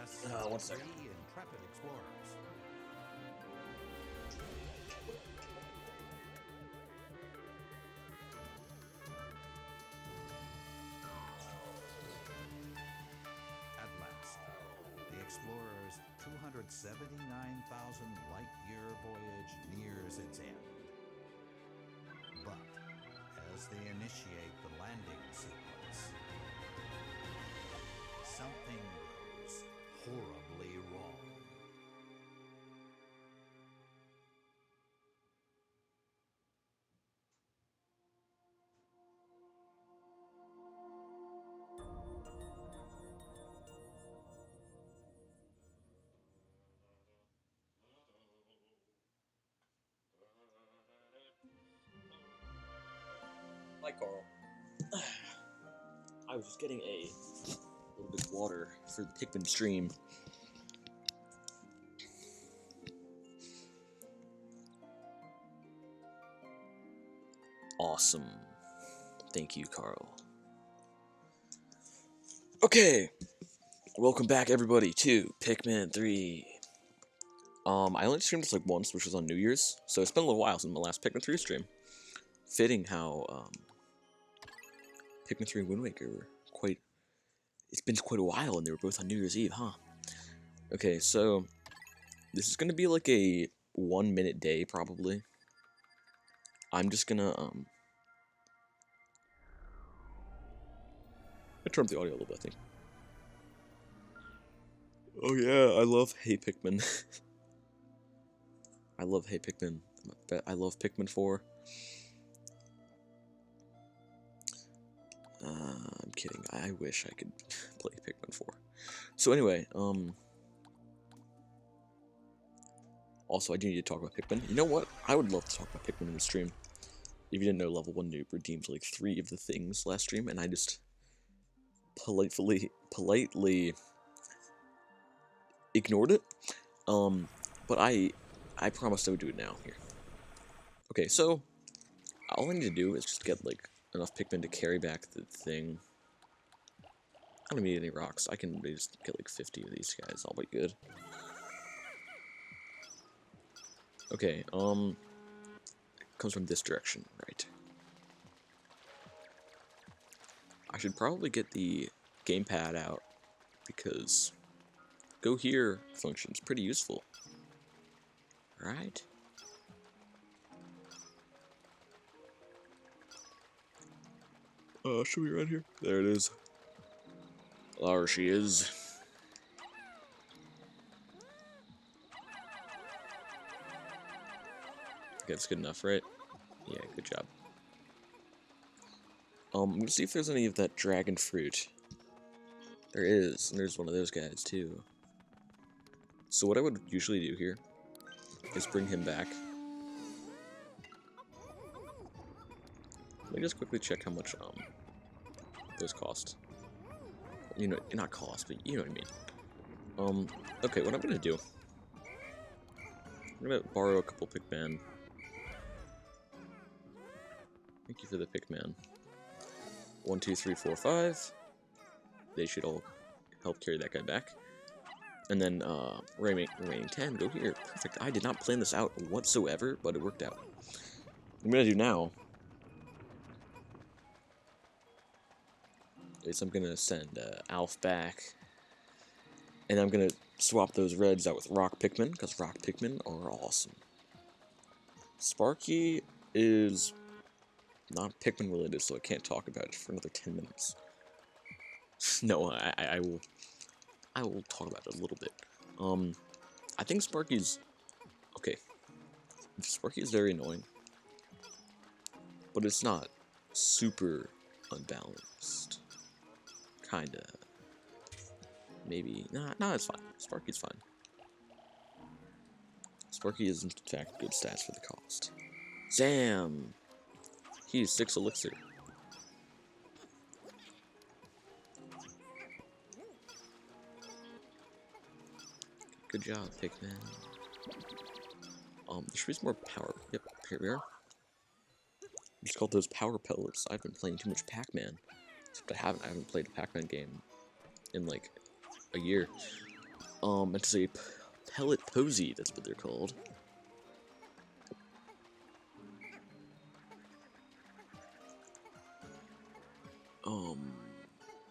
One second. Intrepid explorers. At last, the explorer's 279,000 light-year voyage nears its end. But as they initiate the landing sequence, something goes horribly wrong. Hi, Carl. I was just getting a little bit of water for the Pikmin stream. Awesome. Thank you, Carl. Okay. Welcome back, everybody, to Pikmin 3. I only streamed this like once, which was on New Year's, so it's been a little while since my last Pikmin 3 stream. Fitting how, Pikmin 3 and Wind Waker were it's been quite a while, and they were both on New Year's Eve, huh? Okay, so, this is gonna be like a 1-minute day, probably. I'm just gonna, I turn up the audio a little bit, I think. Oh yeah, I love Hey Pikmin. I love Hey Pikmin. I love Pikmin 4. I'm kidding. I wish I could play Pikmin 4. So anyway, also I do need to talk about Pikmin. You know what? I would love to talk about Pikmin in the stream. If you didn't know, Level 1 Noob redeemed like 3 of the things last stream, and I just politely ignored it. But I promised I would do it now here. Okay, so all I need to do is just get like enough Pikmin to carry back the thing. I don't need any rocks. I can just get like 50 of these guys. I'll be good. Okay, it comes from this direction, right? I should probably get the gamepad out because go here function's pretty useful. Right? Should be right here. There it is. There she is. Okay, that's good enough, right? Yeah, good job. I'm gonna see if there's any of that dragon fruit. There is, and there's one of those guys too. So what I would usually do here is bring him back. Let me just quickly check how much those cost. You know, not cost, but you know what I mean. Okay, what I'm gonna do, I'm gonna borrow a couple Pikmin. Thank you for the Pikmin. 1, 2, 3, 4, 5. They should all help carry that guy back. And then, remaining 10 go here. Perfect. I did not plan this out whatsoever, but it worked out. What I'm gonna do now is I'm gonna send Alf back, and I'm gonna swap those reds out with rock Pikmin, because rock Pikmin are awesome. Sparky is not Pikmin related, so I can't talk about it for another 10 minutes. No, I will talk about it a little bit. I think Sparky's okay. Sparky is very annoying, but it's not super unbalanced. Kinda. Maybe. Nah, it's fine. Sparky's fine. Sparky is, in fact, good stats for the cost. Zam! He's 6 elixir. Good job, Pikmin. There should be more power. Yep, here we are. Just called those power pellets. I've been playing too much Pac-Man. Except I haven't played a Pac-Man game in like a year. It's a pellet posy, that's what they're called.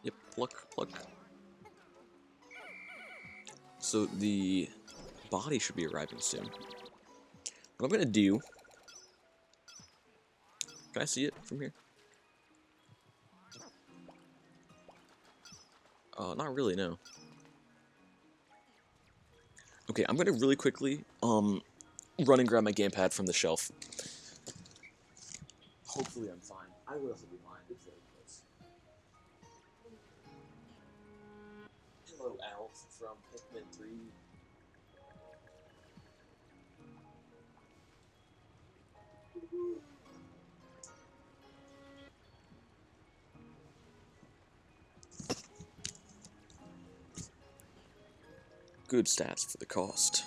Yep, pluck. So the body should be arriving soon. What I'm gonna do... Can I see it from here? Not really, no. Okay, I'm gonna really quickly, run and grab my gamepad from the shelf. Hopefully I'm fine. I will also be fine. It's very close. Hello, Alf from Pikmin 3. Good stats for the cost.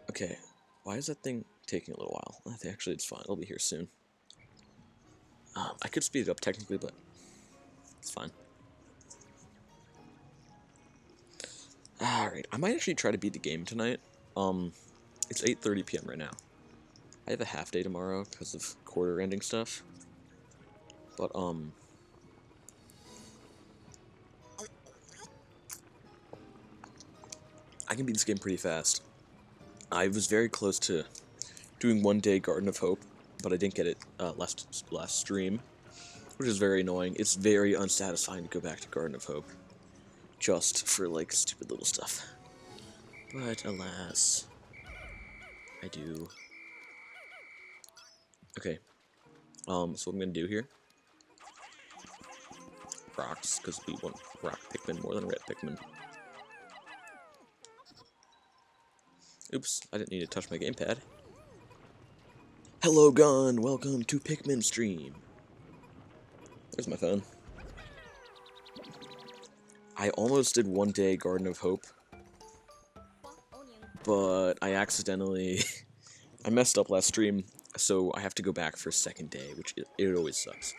Okay, why is that thing taking a little while? I think actually it's fine. It'll be here soon. I could speed it up technically, but it's fine. Alright, I might actually try to beat the game tonight. It's 8:30 p.m. right now. I have a half day tomorrow because of quarter ending stuff. But, I can beat this game pretty fast. I was very close to doing one day Garden of Hope, but I didn't get it last stream, which is very annoying. It's very unsatisfying to go back to Garden of Hope just for, like, stupid little stuff. But, alas, I do. Okay, so what I'm gonna do here... Rocks, because we want rock Pikmin more than red Pikmin. Oops, I didn't need to touch my gamepad. Hello, Gun! Welcome to Pikmin stream. There's my phone. I almost did one day Garden of Hope, but I accidentally... I messed up last stream, so I have to go back for a second day, which it always sucks.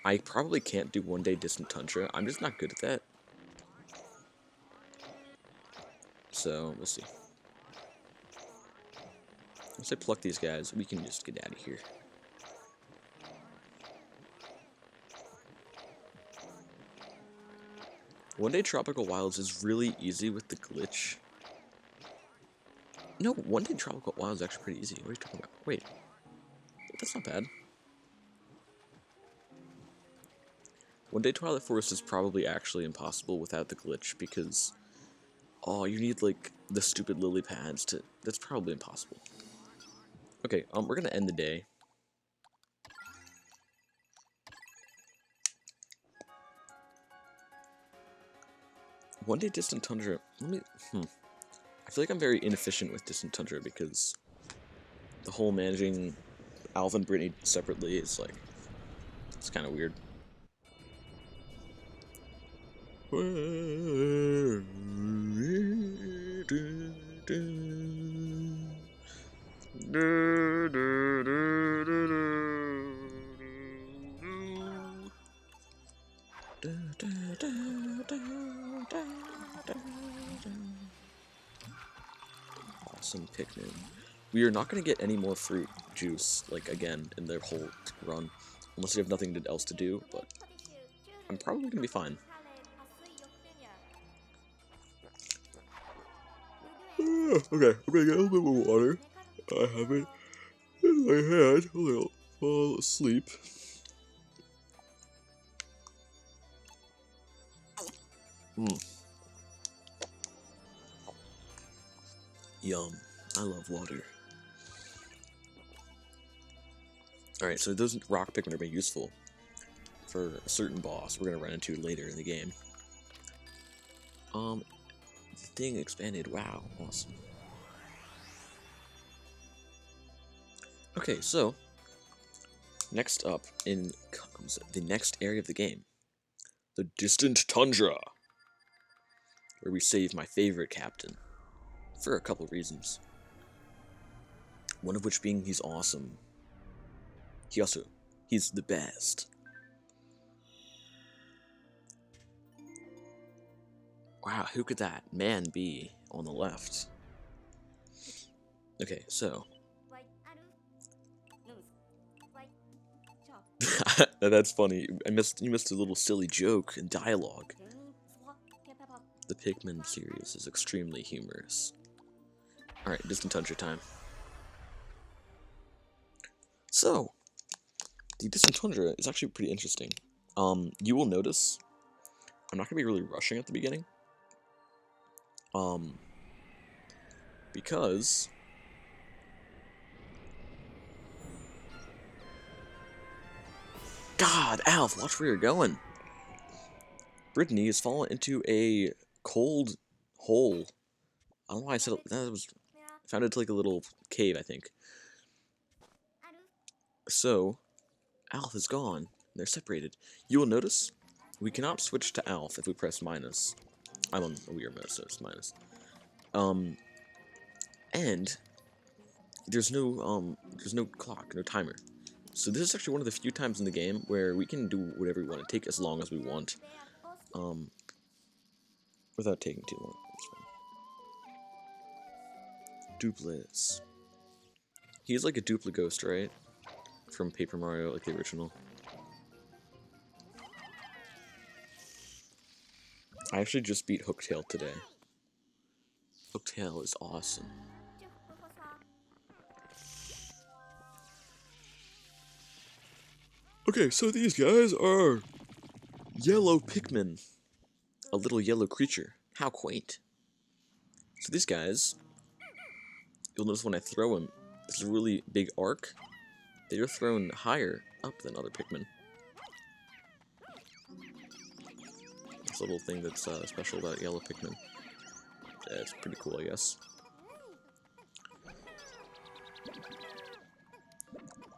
I probably can't do one day Distant Tundra. I'm just not good at that. So, we'll see. Once I pluck these guys, we can just get out of here. One Day Tropical Wilds is really easy with the glitch. No, One Day Tropical Wilds is actually pretty easy. What are you talking about? Wait. That's not bad. One Day Twilight Forest is probably actually impossible without the glitch because... Oh, you need, like, the stupid lily pads to... That's probably impossible. Okay, we're gonna end the day. One Day Distant Tundra... Let me... I feel like I'm very inefficient with Distant Tundra because... The whole managing Alf and Brittany separately is, like... It's kind of weird. Awesome Pikmin. We are not going to get any more fruit juice, like, again, in their whole run. Unless you have nothing else to do, but I'm probably going to be fine. Okay, I'm going to get a little bit more water. I have it in my hand. I'll fall asleep. Yum. I love water. Alright, so those rock Pikmin are very useful for a certain boss we're going to run into later in the game. The thing expanded. Wow, awesome. Okay, so next up comes the next area of the game. The Distant Tundra, where we save my favorite captain. For a couple reasons. One of which being he's awesome. He's the best. Wow, who could that man be on the left? Okay, so that's funny. You missed a little silly joke in dialogue. The Pikmin series is extremely humorous. Alright, Distant Tundra time. So, the Distant Tundra is actually pretty interesting. You will notice I'm not gonna be really rushing at the beginning. Because God, Alf, watch where you're going. Brittany has fallen into a cold hole. I don't know why I said that was found it like a little cave, I think. So, Alf is gone. They're separated. You will notice we cannot switch to Alf if we press minus. I'm on a weird mode, so it's minus. And there's no clock, no timer. So this is actually one of the few times in the game where we can do whatever we want to take as long as we want. Without taking too long. Duplis. He's like a Dupli Ghost, right? From Paper Mario, like the original. I actually just beat Hooktail today. Hooktail is awesome. Okay, so these guys are yellow Pikmin. A little yellow creature. How quaint. So these guys, you'll notice when I throw them, it's a really big arc. They are thrown higher up than other Pikmin. This little thing that's special about yellow Pikmin. It's pretty cool, I guess.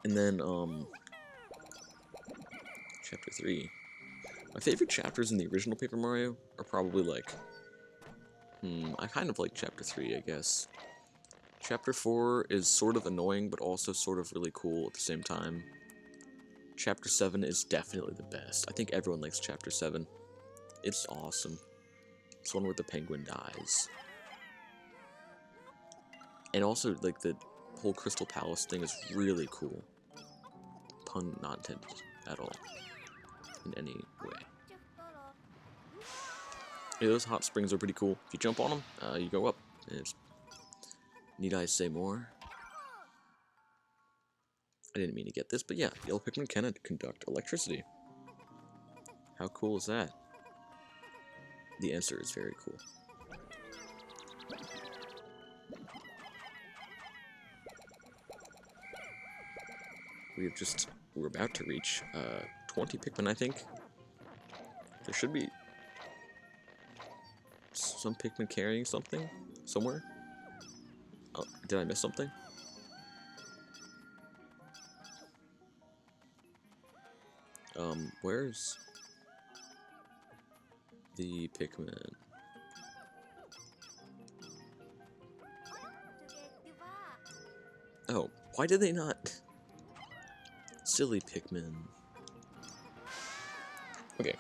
And then, Chapter 3. My favorite chapters in the original Paper Mario are probably like... I kind of like Chapter 3, I guess. Chapter 4 is sort of annoying, but also sort of really cool at the same time. Chapter 7 is definitely the best. I think everyone likes Chapter 7. It's awesome. It's one where the penguin dies. And also, like, the whole Crystal Palace thing is really cool. Pun not intended at all. In any way. Yeah, those hot springs are pretty cool. If you jump on them, you go up. Need I say more? I didn't mean to get this, but yeah, yellow Pikmin can conduct electricity. How cool is that? The answer is very cool. We're about to reach 20 Pikmin, I think. There should be some Pikmin carrying something somewhere. Oh, did I miss something? Where's the Pikmin? Oh, why did they not? Silly Pikmin. Okay.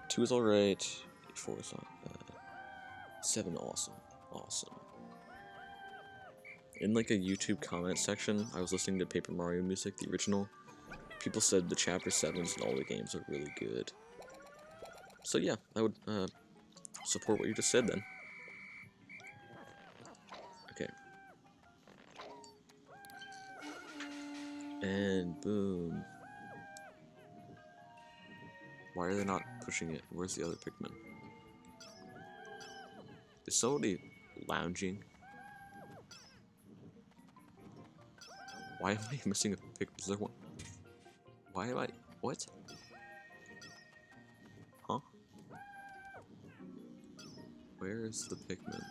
Two is alright. 4 is not bad. 7, awesome. Awesome. In like a YouTube comment section, I was listening to Paper Mario music, the original. People said the Chapter 7s in all the games are really good. So yeah, I would support what you just said then. Okay. And boom. Why are they not pushing it? Where's the other Pikmin? Is somebody lounging? Why am I missing a Pikmin? Is there one? Why am I... What? Huh? Where is the Pikmin?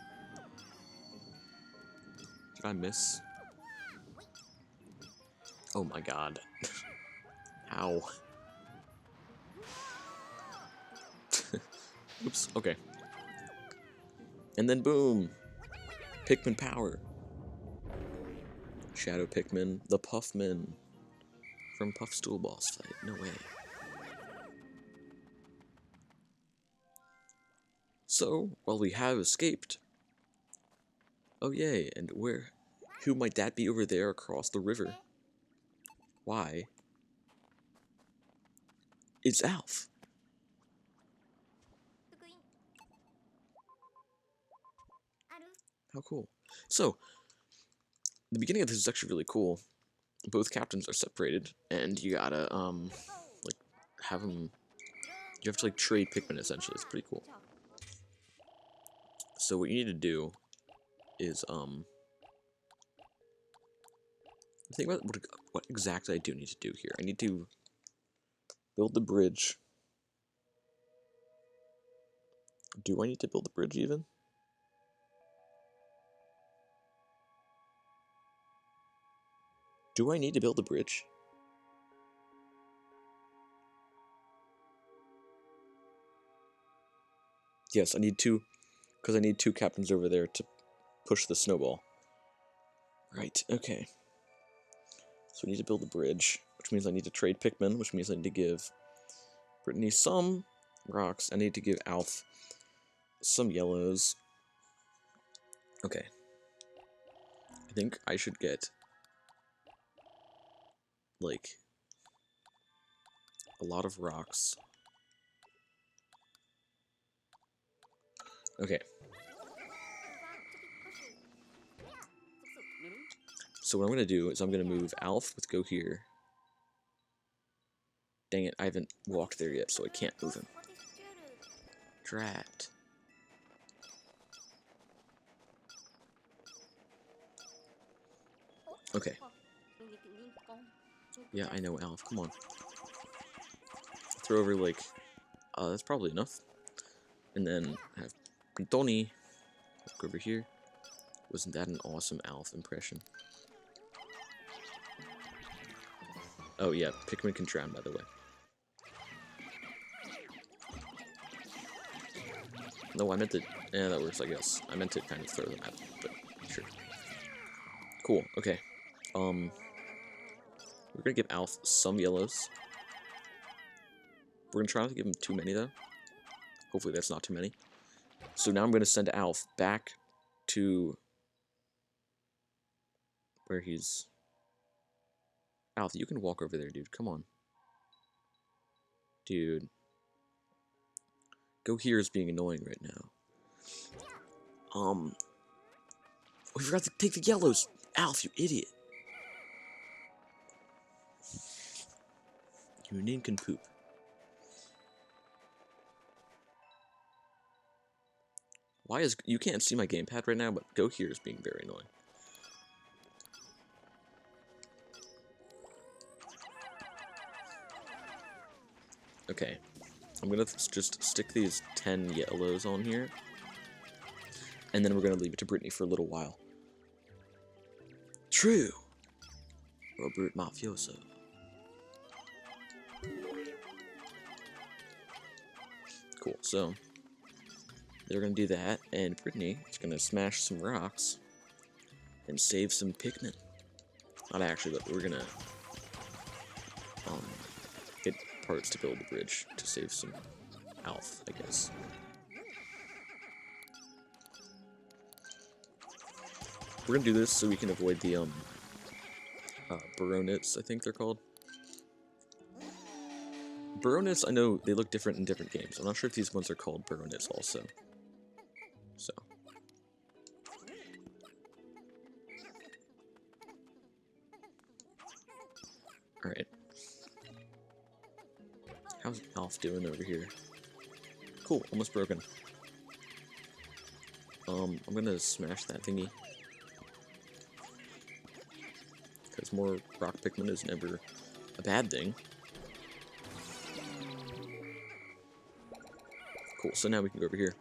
Did I miss? Oh my god. How? Oops, okay. And then boom! Pikmin power! Shadow Pikmin, the Puffmin. from Puffstool boss fight. No way. So, while we have escaped... Oh yay, and who might that be over there across the river? Why? It's Alf. How cool. So, the beginning of this is actually really cool. Both captains are separated, and you gotta, like, have them... You have to, like, trade Pikmin, essentially. It's pretty cool. So what you need to do is, think about what exactly I do need to do here. I need to build the bridge. Do I need to build the bridge, even? Do I need to build the bridge? Yes, I need two, because I need two captains over there to push the snowball. Right, okay. So I need to build a bridge, which means I need to trade Pikmin, which means I need to give Brittany some rocks. I need to give Alf some yellows. Okay. I think I should get, like, a lot of rocks. Okay. So what I'm going to do is I'm going to move Alf with go here. Dang it, I haven't walked there yet, so I can't move him. Drat. Okay. Yeah, I know, Alf. Come on. Throw over, like... that's probably enough. And then have Brittany go over here. Wasn't that an awesome Alf impression? Oh, yeah, Pikmin can drown, by the way. No, I meant to... Yeah, that works, I guess. I meant to kind of throw them out, but sure. Cool, okay. We're gonna give Alf some yellows. We're gonna try not to give him too many, though. Hopefully that's not too many. So now I'm gonna send Alf back to... where he's... Alf, you can walk over there, dude. Come on. Dude. Go here is being annoying right now. We forgot to take the yellows. Alf, you idiot. You nincompoop. Why is... You can't see my gamepad right now, but go here is being very annoying. Okay. I'm gonna just stick these 10 yellows on here. And then we're gonna leave it to Brittany for a little while. True! Robert Mafioso. Cool, so... they're gonna do that, and Brittany is gonna smash some rocks and save some Pikmin. Not actually, but we're gonna get parts to build the bridge to save some Alf, I guess. We're gonna do this so we can avoid the Baronets, I think they're called. Baronets, I know they look different in different games. I'm not sure if these ones are called Baronets also. So. Alright. How's Alf doing over here? Cool, almost broken. I'm gonna smash that thingy. Because more rock Pikmin is never a bad thing. Cool, so now we can go over here.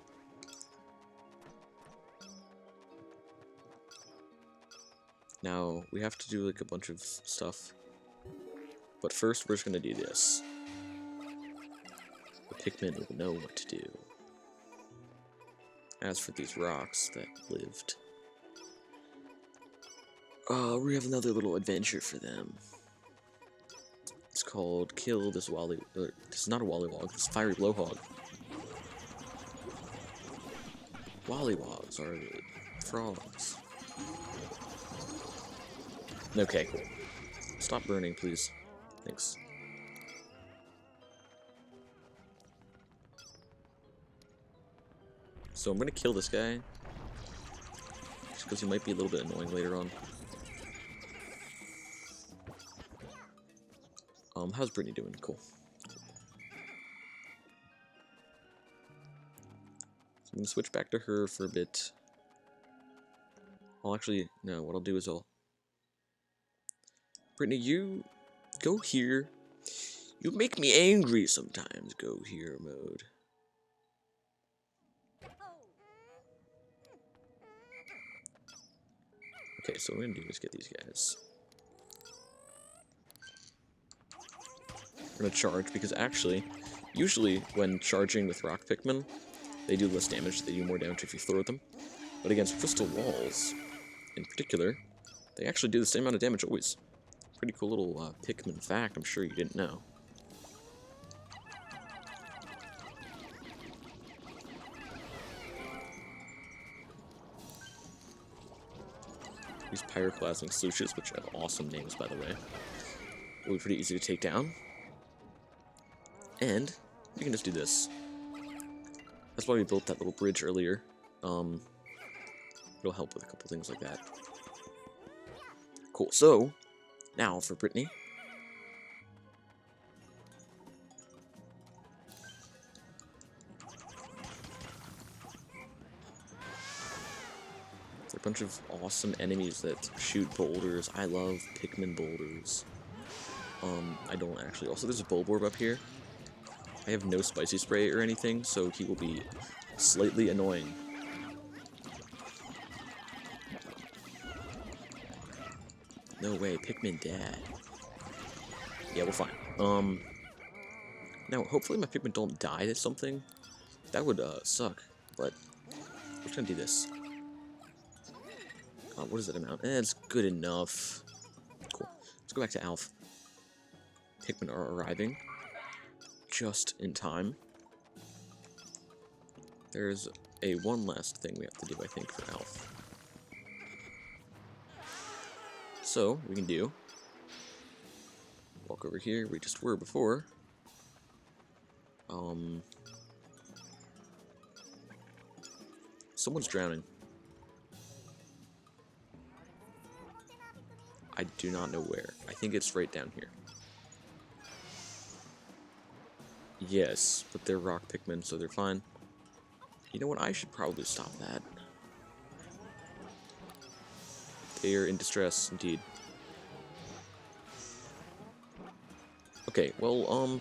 Now, we have to do like a bunch of stuff. But first, we're just gonna do this. The Pikmin will know what to do. As for these rocks that lived... we have another little adventure for them. It's called kill this this is not a Wollywog, it's fiery blowhog. Wollywogs are frogs. Okay, cool. Stop burning, please. Thanks. So I'm gonna kill this guy. Just because he might be a little bit annoying later on. How's Brittany doing? Cool. So I'm gonna switch back to her for a bit. I'll actually, no, what I'll do is Brittany, you go here. You make me angry sometimes, go here mode. Okay, so what I'm gonna do is get these guys. I'm gonna charge, because actually, usually when charging with rock Pikmin, they do less damage, they do more damage if you throw them. But against crystal walls, in particular, they actually do the same amount of damage always. Pretty cool little Pikmin fact, I'm sure you didn't know. These pyroclastic sluices, which have awesome names by the way, will be pretty easy to take down. And you can just do this. That's why we built that little bridge earlier. It'll help with a couple things like that. Cool, so, now for Brittany. There are a bunch of awesome enemies that shoot boulders. I love Pikmin boulders. I don't actually. Also, there's a Bulborb up here. I have no spicy spray or anything, so he will be slightly annoying. No way, Pikmin dad. Yeah, we're fine. Now, hopefully my Pikmin don't die to something. That would, suck, but we're just gonna do this. What is that amount? It's good enough. Cool. Let's go back to Alf. Pikmin are arriving. Just in time. There's one last thing we have to do, I think, for Alf. So, we can do... walk over here, we just were before. Someone's drowning. I do not know where. I think it's right down here. Yes, but they're rock Pikmin, so they're fine. You know what? I should probably stop that. They are in distress, indeed. Okay, well,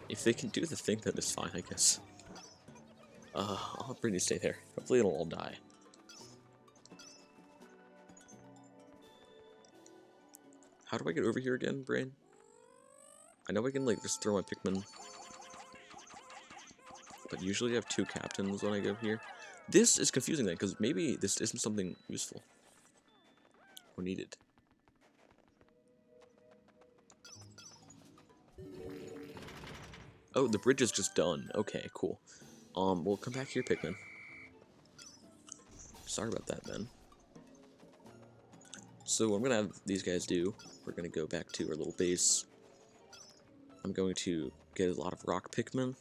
if they can do the thing, then it's fine, I guess. I'll have Brittany stay there. Hopefully it'll all die. How do I get over here again, Brain? I know I can, like, just throw my Pikmin. But usually I have two captains when I go here. This is confusing then, because maybe this isn't something useful. Or needed. Oh, the bridge is just done. Okay, cool. We'll come back here, Pikmin. Sorry about that, then. So what I'm gonna have these guys do, we're gonna go back to our little base. I'm going to get a lot of rock Pikmin.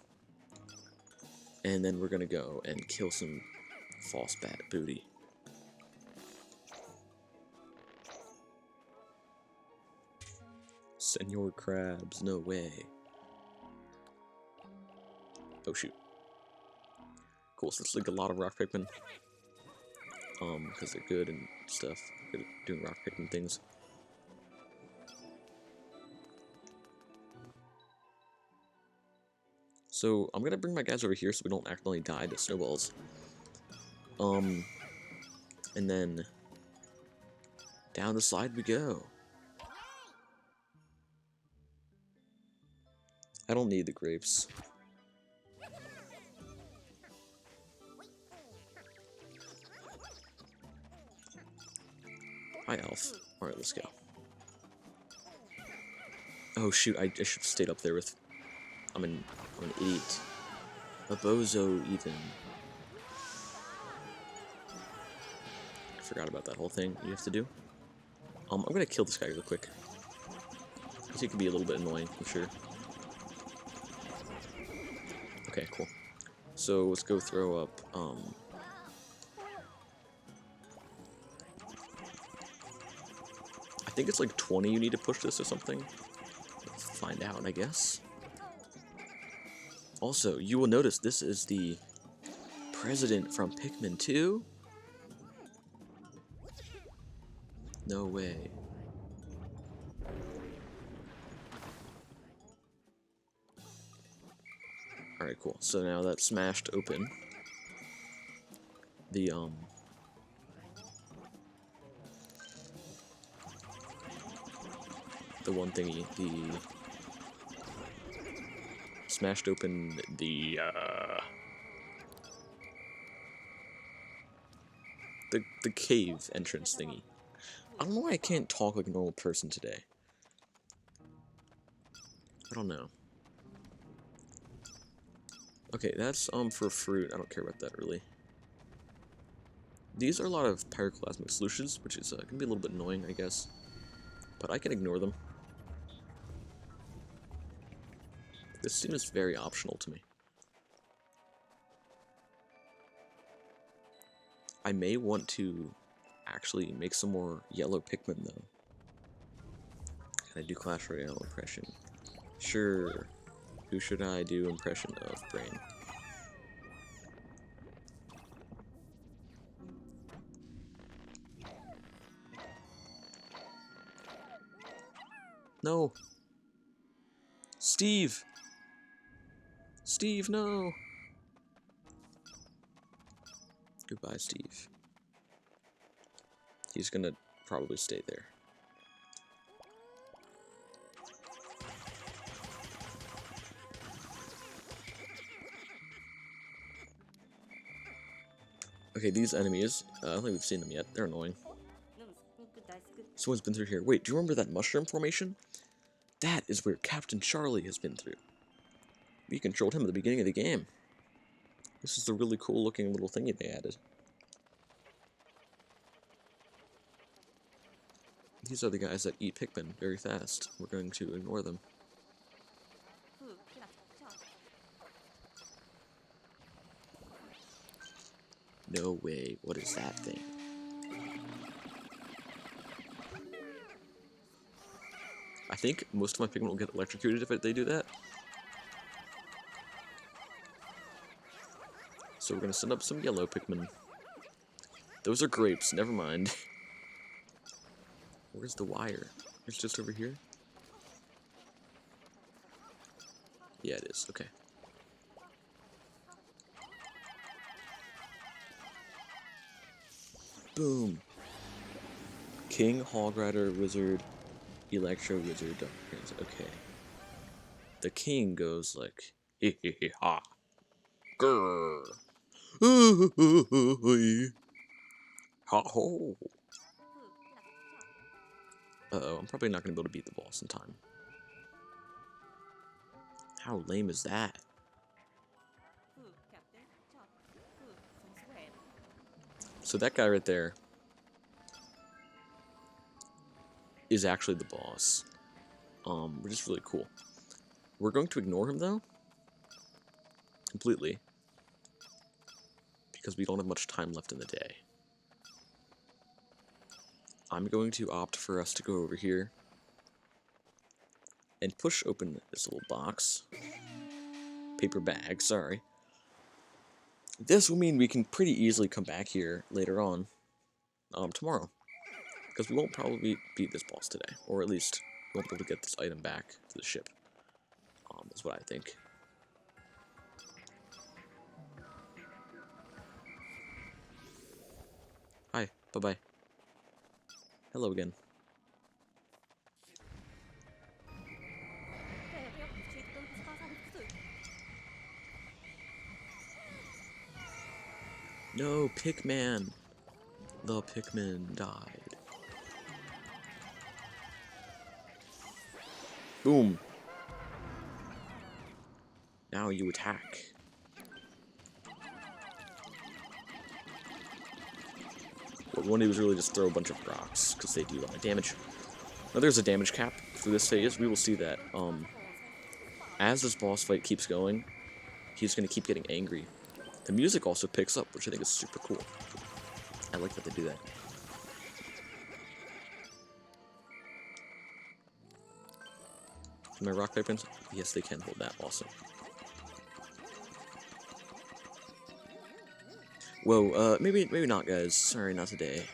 And then we're gonna go and kill some false bat booty. Senor Crabs, no way. Oh shoot. Cool, so let's link a lot of rock Pikmin. Because they're good and stuff. Good at doing rock Pikmin things. So I'm gonna bring my guys over here so we don't accidentally die to snowballs. And then down the slide we go. I don't need the grapes. Hi, Elf. Alright, let's go. Oh shoot, I should have stayed up there with... I'm an idiot. A bozo, even. I forgot about that whole thing you have to do. I'm gonna kill this guy real quick. Because he can be a little bit annoying, I'm sure. Okay, cool. So, let's go throw up, I think it's like 20 you need to push this or something. Let's find out, I guess. Also, you will notice this is the president from Pikmin 2? No way. Alright, cool. So now that's smashed open. The one thingy, smashed open the cave entrance thingy. I don't know why I can't talk like a normal person today. I don't know. Okay, that's for fruit. I don't care about that really. These are a lot of pyroclasmic solutions, which is can be a little bit annoying, I guess. But I can ignore them. This seems very optional to me. I may want to actually make some more yellow Pikmin though. Can I do Clash Royale impression? Sure. Who should I do impression of? Brain. No. Steve. Steve, no. Goodbye, Steve. He's gonna probably stay there. Okay, these enemies, I don't think we've seen them yet. They're annoying. Someone's been through here. Wait, do you remember that mushroom formation? That is where Captain Charlie has been through. We controlled him at the beginning of the game. This is the really cool looking little thingy they added. These are the guys that eat Pikmin very fast. We're going to ignore them. No way. What is that thing? I think most of my Pikmin will get electrocuted if they do that. So we're going to send up some yellow Pikmin. Those are grapes. Never mind. Where's the wire? It's just over here? Yeah, it is. Okay. Boom. King, Hog Rider, Wizard, Electro, Wizard, Dark Prince. Okay. The king goes like, hee hee hee ha. Grrr. Ha ho. Uh-oh, I'm probably not going to be able to beat the boss in time. How lame is that? So that guy right there is actually the boss. Which is really cool. We're going to ignore him though. Completely. Because we don't have much time left in the day. I'm going to opt for us to go over here and push open this little box. Paper bag, sorry. This will mean we can pretty easily come back here later on, tomorrow. Because we won't probably beat this boss today. Or at least, we won't be able to get this item back to the ship. Is what I think. Hi, bye-bye. Hello again. No, Pikmin! The Pikmin died. Boom. Now you attack. What we want to do is really just throw a bunch of rocks, because they do a lot of damage. Now there's a damage cap for this phase. We will see that as this boss fight keeps going, he's going to keep getting angry. The music also picks up, which I think is super cool. I like that they do that. Can my rock weapons? Yes, they can hold that. Awesome. Whoa, maybe not, guys. Sorry, not today.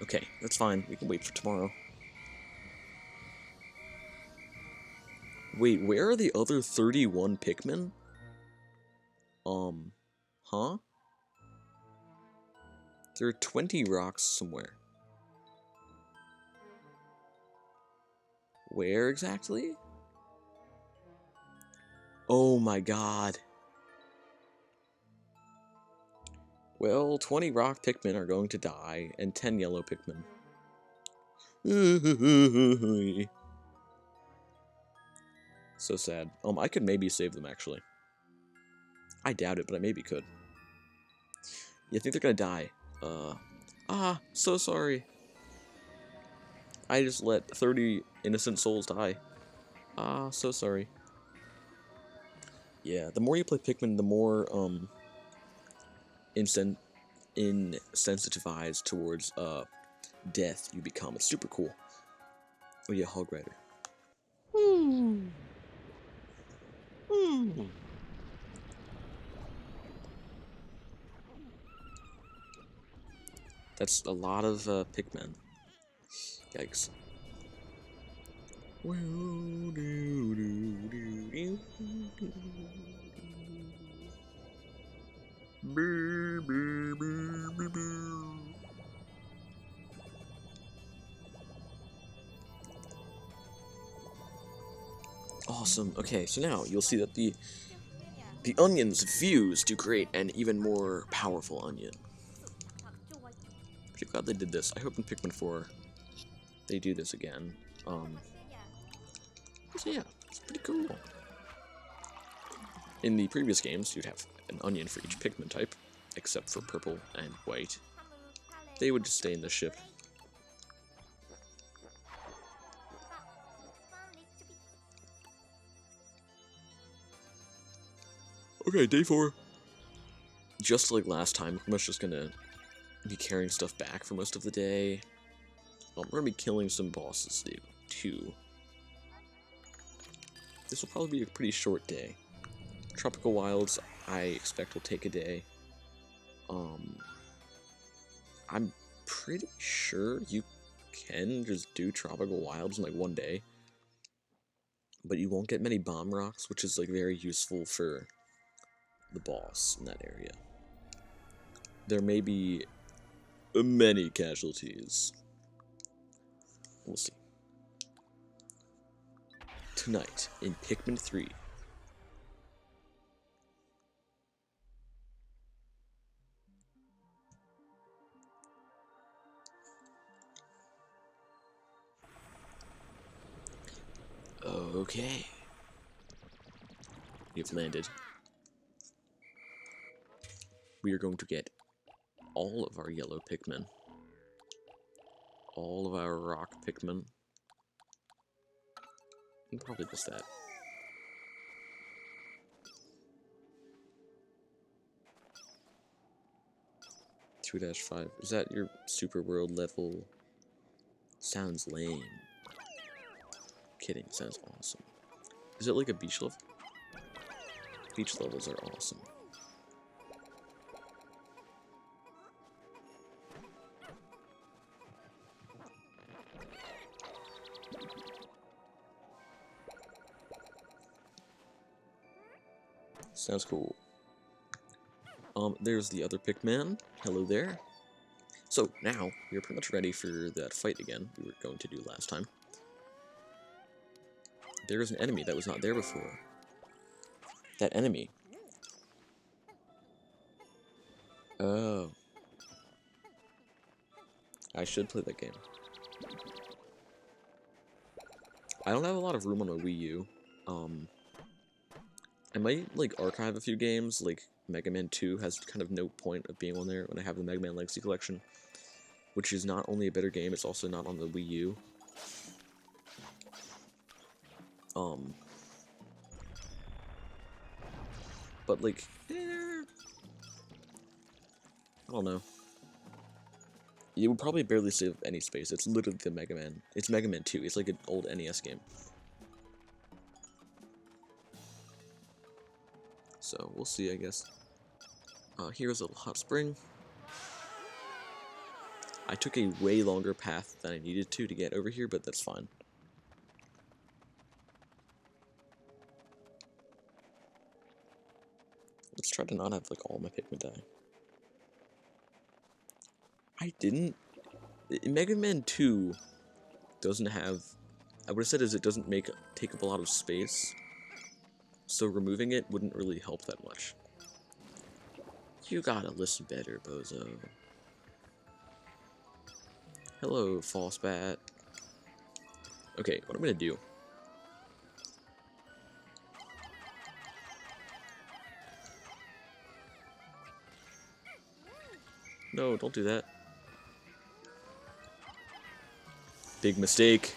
Okay, that's fine. We can wait for tomorrow. Wait, where are the other 31 Pikmin? Huh? There are 20 rocks somewhere. Where exactly? Oh my god. Well, 20 rock Pikmin are going to die, and 10 yellow Pikmin. So sad. I could maybe save them, actually. I doubt it, but I maybe could. You think they're gonna die? So sorry. I just let 30 innocent souls die. So sorry. Yeah, the more you play Pikmin, the more, insensitivized towards, death you become. It's super cool. Oh yeah, Hog Rider. That's a lot of, Pikmin. Yikes. Awesome. Okay, so now you'll see that the onions fuse to create an even more powerful onion. Pretty glad they did this. I hope in Pikmin 4 they do this again. So yeah, it's pretty cool. In the previous games, you'd have an onion for each Pikmin type, except for purple and white. They would just stay in the ship. Okay, day 4. Just like last time, I'm just gonna be carrying stuff back for most of the day. We're gonna be killing some bosses too. This will probably be a pretty short day. Tropical Wilds, I expect will take a day. I'm pretty sure you can just do Tropical Wilds in like one day, but you won't get many bomb rocks, which is like very useful for the boss in that area. There may be many casualties. We'll see. Tonight in Pikmin 3. Okay. We've landed. We are going to get all of our yellow Pikmin. All of our rock Pikmin. And probably just that. (2-5). Is that your super world level? Sounds lame. Kidding, sounds awesome. Is it like a beach level? Beach levels are awesome. Sounds cool. There's the other Pikmin. Hello there. So, now, we're pretty much ready for that fight again we were going to do last time. There's an enemy that was not there before. That enemy. Oh. I should play that game. I don't have a lot of room on my Wii U. I might, like, archive a few games, like Mega Man 2 has kind of no point of being on there when I have the Mega Man Legacy Collection, which is not only a better game, it's also not on the Wii U. But, like, I don't know. You would probably barely save any space. It's literally the Mega Man. It's Mega Man 2. It's like an old NES game. So, we'll see, I guess. Here's a little hot spring. I took a way longer path than I needed to get over here, but that's fine. Let's try to not have, like, all my Pikmin die. I didn't... Mega Man 2 doesn't have... I would have said it doesn't take up a lot of space, so removing it wouldn't really help that much. You gotta listen better, bozo. Hello, false bat. Okay, what I'm gonna do... No, don't do that. Big mistake.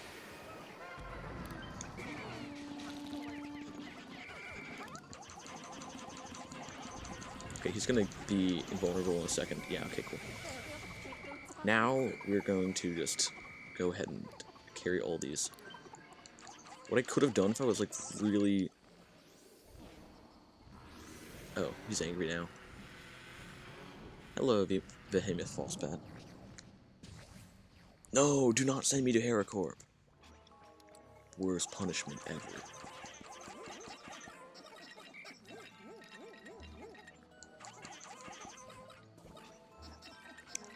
Okay, he's gonna be invulnerable in a second. Yeah, okay, cool. Now, we're going to just go ahead and carry all these. What I could have done if I was, like, really... Oh, he's angry now. Hello, Behemoth False Bat. No, do not send me to HeraCorp. Worst punishment ever.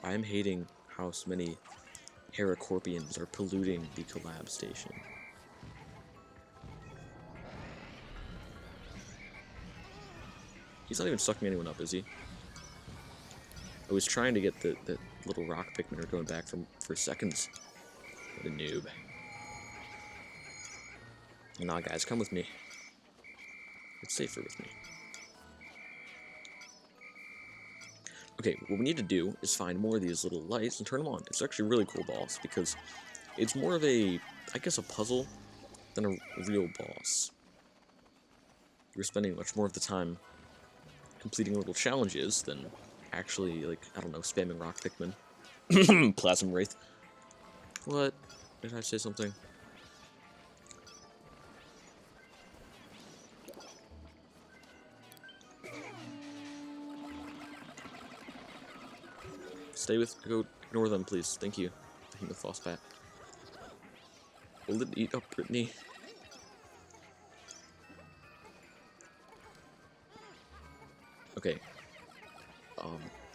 I am hating how so many HeraCorpians are polluting the collab station. He's not even sucking anyone up, is he? I was trying to get the little rock Pikmin going back for seconds. What a noob. Nah, guys, come with me. It's safer with me. Okay, what we need to do is find more of these little lights and turn them on. It's actually a really cool boss because it's more of a, I guess, a puzzle than a real boss. You're spending much more of the time completing little challenges than actually, like, I don't know, spamming rock Pikmin. Plasma Wraith. What? Did I say something? Go ignore them, please. Thank you. Behemoth False Bat. Will it eat up Brittany? Okay.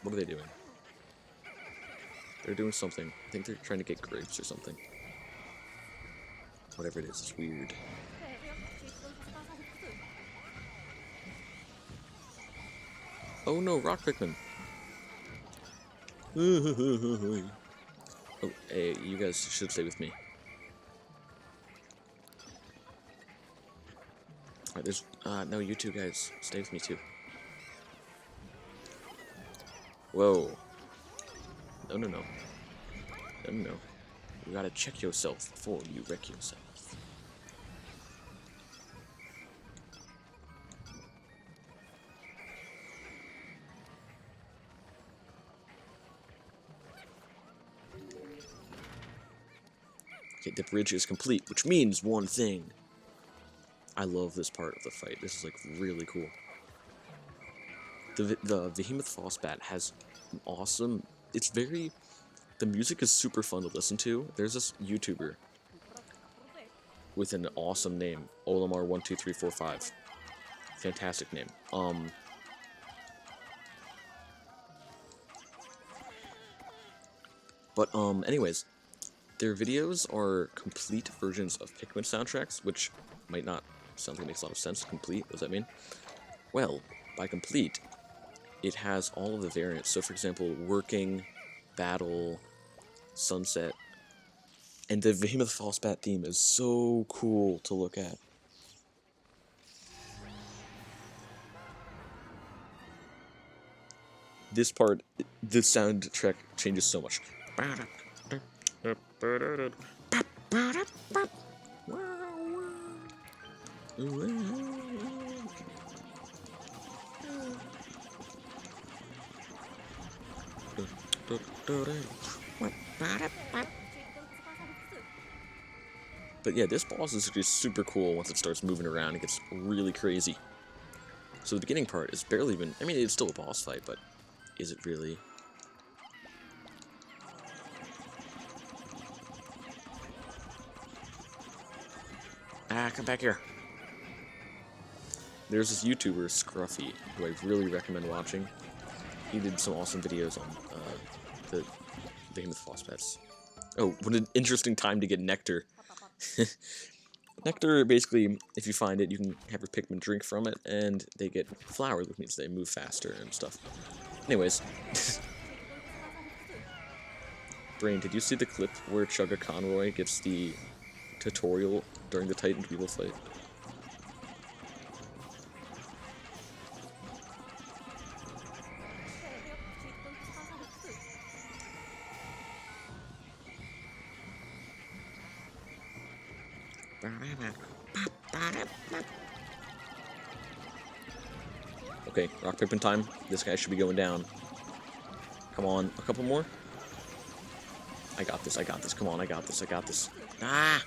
What are they doing? They're doing something. I think they're trying to get grapes or something. Whatever it is, it's weird. Oh no, rock Pikmin! Oh, hey, you guys should stay with me. Alright, there's, no, you two guys, stay with me too. Whoa. No, no, no. No, no, no. You gotta check yourself before you wreck yourself. Okay, the bridge is complete, which means one thing. I love this part of the fight. This is, like, really cool. The Behemoth False Bat has an awesome... It's very... The music is super fun to listen to. There's this YouTuber with an awesome name, Olimar12345. Fantastic name. Anyways, their videos are complete versions of Pikmin soundtracks, which might not sound like it makes a lot of sense. Complete, what does that mean? Well, by complete, it has all of the variants. So, for example, working, battle, sunset. And the Behemoth Falsebat theme is so cool to look at. This part, the soundtrack changes so much. But yeah, this boss is just super cool once it starts moving around. It gets really crazy. So the beginning part is barely even... I mean, it's still a boss fight, but is it really? Ah, come back here. There's this YouTuber, Scruffy, who I really recommend watching. He did some awesome videos on the Behemoth Falsebats. Oh, what an interesting time to get nectar. Nectar, basically, if you find it, you can have your Pikmin drink from it, and they get flowers, which means they move faster and stuff. Anyways. Brain, did you see the clip where Chugga Conroy gets the tutorial during the Titan People fight? Okay, rock Pikmin time. This guy should be going down. Come on, a couple more. I got this, I got this. Come on, I got this, I got this. Ah!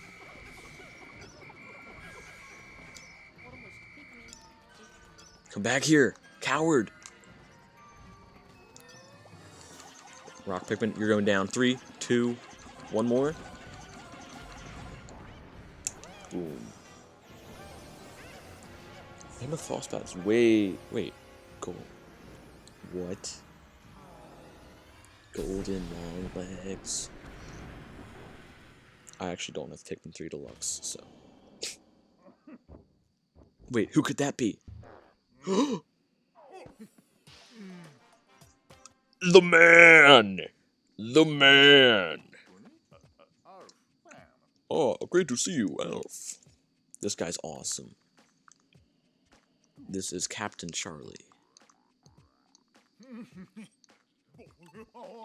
Come back here, coward! Rock Pikmin, you're going down. 3, 2, 1 more. Boom. Behemoth Falsebat is way... Wait. Gold. What? Golden long legs. I actually don't have Pikmin 3 Deluxe, so... Wait, who could that be? The man! The man! Oh, great to see you, Elf. This guy's awesome. This is Captain Charlie.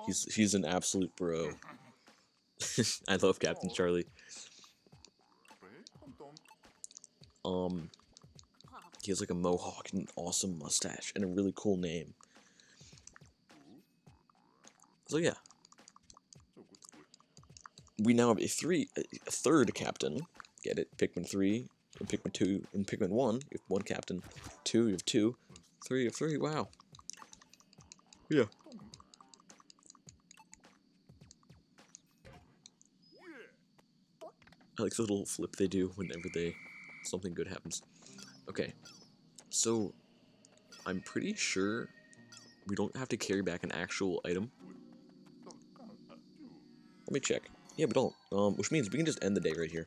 He's an absolute bro. I love Captain Charlie. He has like a mohawk and an awesome mustache and a really cool name. So yeah. We now have a third captain. Get it? Pikmin 3, and Pikmin 2, and Pikmin 1. You have 1 captain. 2, you have 2. 3, you have 3. Wow. Yeah. I like the little flip they do whenever something good happens. Okay. So, I'm pretty sure we don't have to carry back an actual item. Let me check. Yeah, we don't. Which means we can just end the day right here.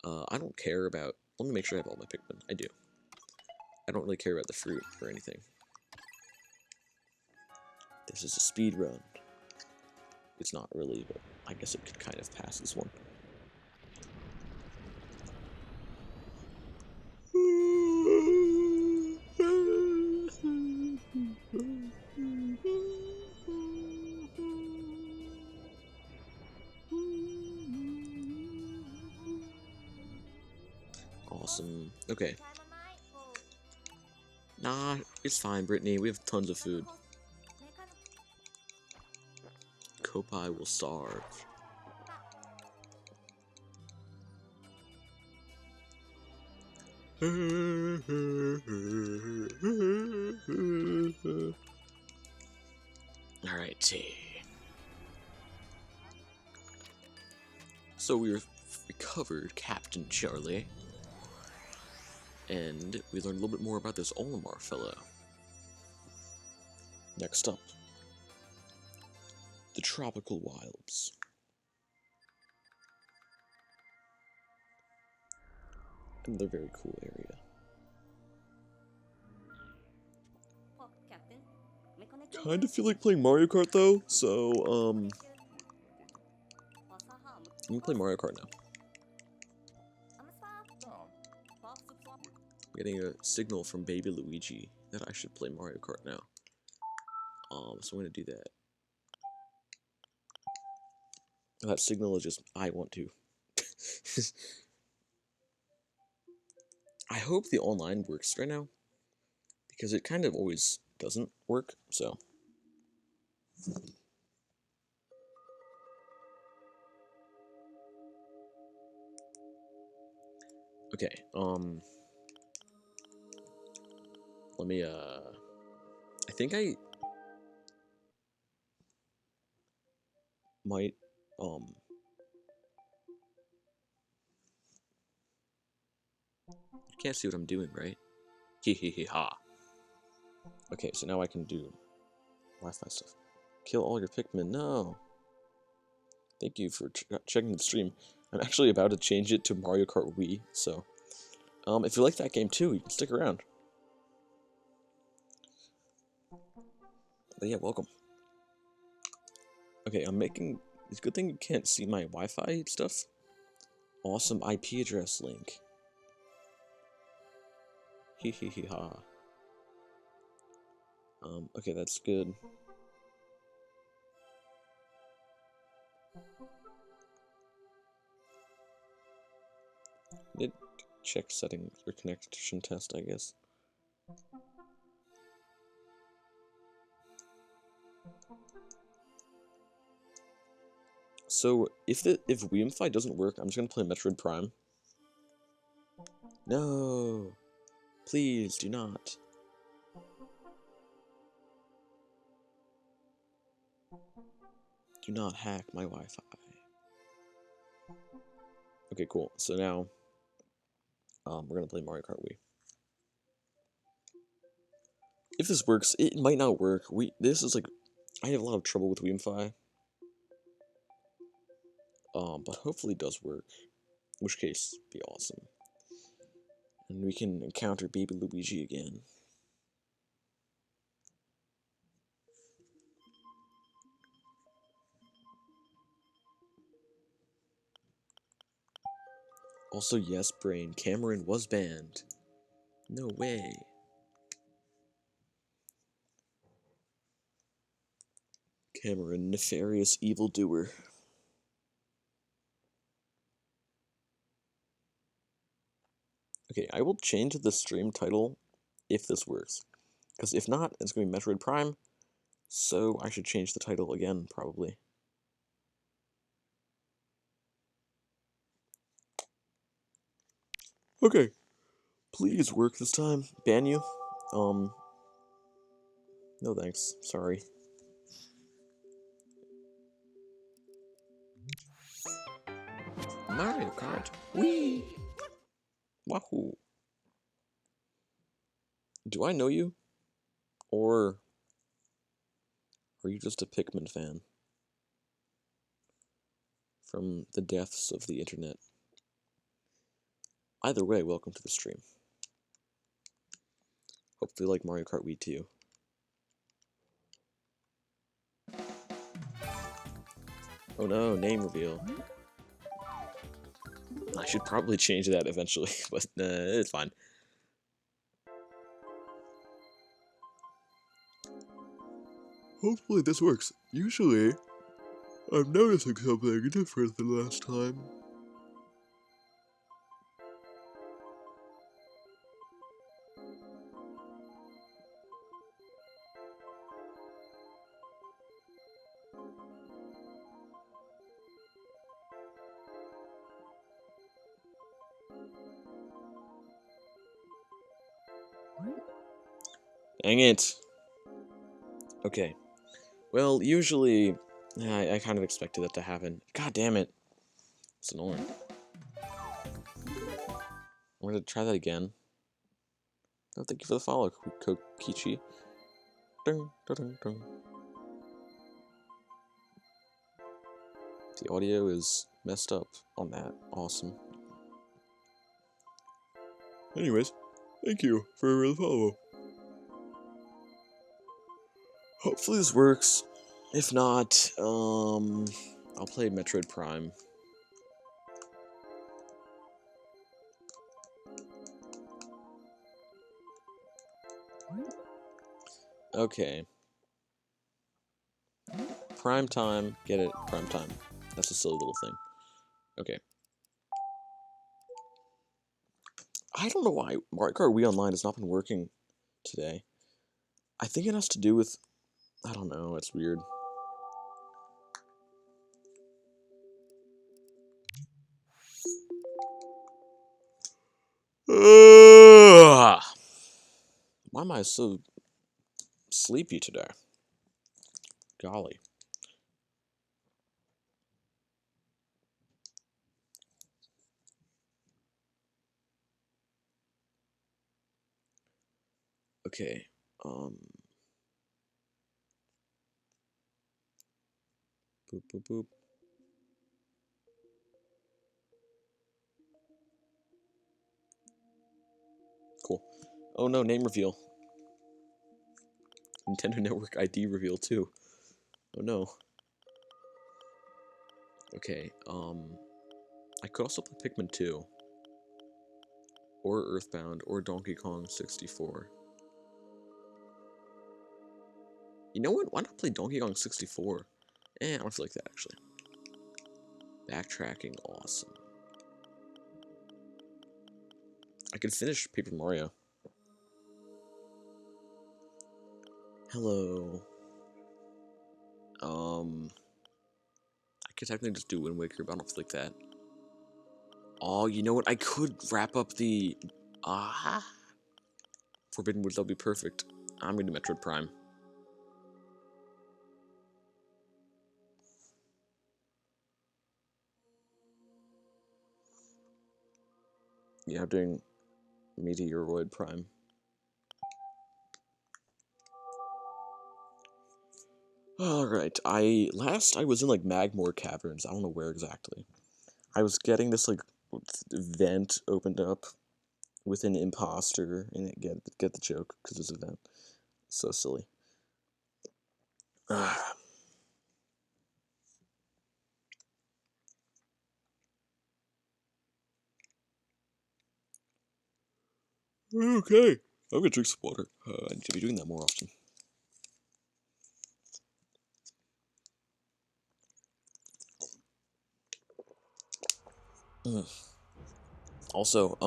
I don't care about... Let me make sure I have all my Pikmin. I do. I don't really care about the fruit or anything. This is a speed run. It's not really, but I guess it could kind of pass this one. Awesome. Okay. Nah, it's fine, Brittany. We have tons of food. Kopai will starve. Alrighty. So we recovered Captain Charlie. And we learned a little bit more about this Olimar fellow. Next up, the tropical wilds. Another very cool area. Kind of feel like playing Mario Kart though, so I'm gonna play Mario Kart now. I'm getting a signal from baby Luigi that I should play Mario Kart now. So I'm gonna do that. That signal is just, I want to. I hope the online works right now, because it kind of always doesn't work, so. Okay, let me, I think I might, you can't see what I'm doing, right? Ha. Okay, so now I can do Wi-Fi stuff. Kill all your Pikmin, no! Thank you for checking the stream. I'm actually about to change it to Mario Kart Wii, so... if you like that game too, you can stick around. But yeah, welcome. Okay, I'm making... It's a good thing you can't see my Wi-Fi stuff. Awesome IP address link. Ha. Okay, that's good. Need to check settings or connection test, I guess. So if Wiimfi doesn't work, I'm just gonna play Metroid Prime. No, please do not. Do not hack my Wi-Fi. Okay, cool. So now, we're gonna play Mario Kart Wii. If this works, it might not work. This is like, I have a lot of trouble with Wiimfi. But hopefully it does work. In which case, be awesome. And we can encounter baby Luigi again. Also, yes, Brain, Cameron was banned. No way. Cameron, nefarious evildoer. Okay, I will change the stream title if this works. Because if not, it's going to be Metroid Prime. So I should change the title again, probably. Okay. Please work this time. Ban you? No thanks. Sorry. Mario Kart. Whee! Wahoo. Do I know you? Or are you just a Pikmin fan? From the depths of the internet. Either way, welcome to the stream. Hopefully you like Mario Kart Wii too. Oh no, name reveal. I should probably change that eventually, but it's fine. Hopefully this works. Usually, I'm noticing something different than last time. Dang it. Okay. Well, usually, I kind of expected that to happen. God damn it. It's annoying. I'm gonna try that again. Oh, thank you for the follow, Kokichi. Dun, dun, dun, dun. The audio is messed up on that. Awesome. Anyways, thank you for the follow. Hopefully this works. If not, I'll play Metroid Prime. Okay. Prime time. Get it? Prime time. That's a silly little thing. Okay. I don't know why Mario Kart Wii Online has not been working today. I think it has to do with... I don't know, it's weird. Why am I so sleepy today? Golly. Okay, boop, boop, boop. Cool. Oh no, name reveal. Nintendo Network ID reveal too. Oh no. Okay, I could also play Pikmin 2. Or Earthbound, or Donkey Kong 64. You know what? Why not play Donkey Kong 64? I don't feel like that, actually. Backtracking, awesome. I could finish Paper Mario. Hello. I could technically just do Wind Waker, but I don't feel like that. Oh, you know what? I could wrap up the... Forbidden Woods, that'll be perfect. I'm gonna do Metroid Prime. Yeah, I'm doing Meteoroid Prime. Alright, last I was in, like, Magmore Caverns. I don't know where exactly. I was getting this, like, vent opened up with an imposter, and get the joke, because it's a vent. So silly. Okay, I'm gonna drink some water. I need to be doing that more often. Also,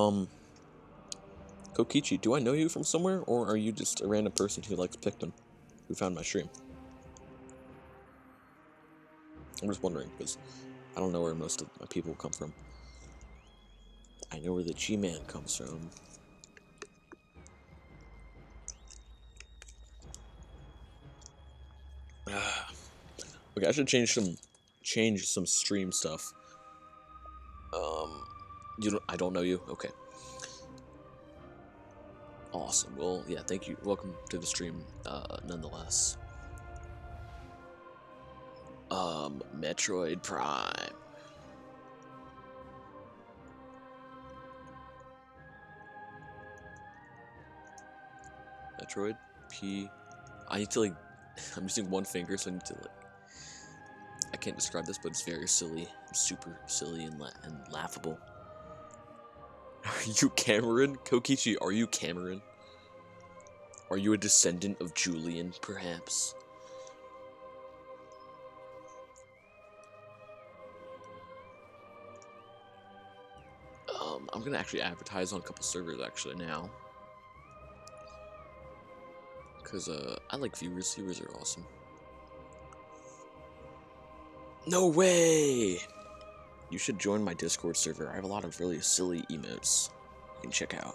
Kokichi, do I know you from somewhere, or are you just a random person who likes Pikmin, who found my stream? I'm just wondering, because I don't know where most of my people come from. I know where the G-Man comes from. Okay, I should change some stream stuff. I don't know you? Okay. Awesome. Well, yeah, thank you. Welcome to the stream, nonetheless. Metroid Prime. Metroid? P... I need to, like... I'm using one finger, so I need to, like... I can't describe this, but it's very silly. Super silly and laughable. Are you Cameron? Kokichi, are you Cameron? Are you a descendant of Julian, perhaps? I'm gonna actually advertise on a couple servers, actually, now. Because, I like viewers. Viewers are awesome. No way! You should join my Discord server. I have a lot of really silly emotes you can check out.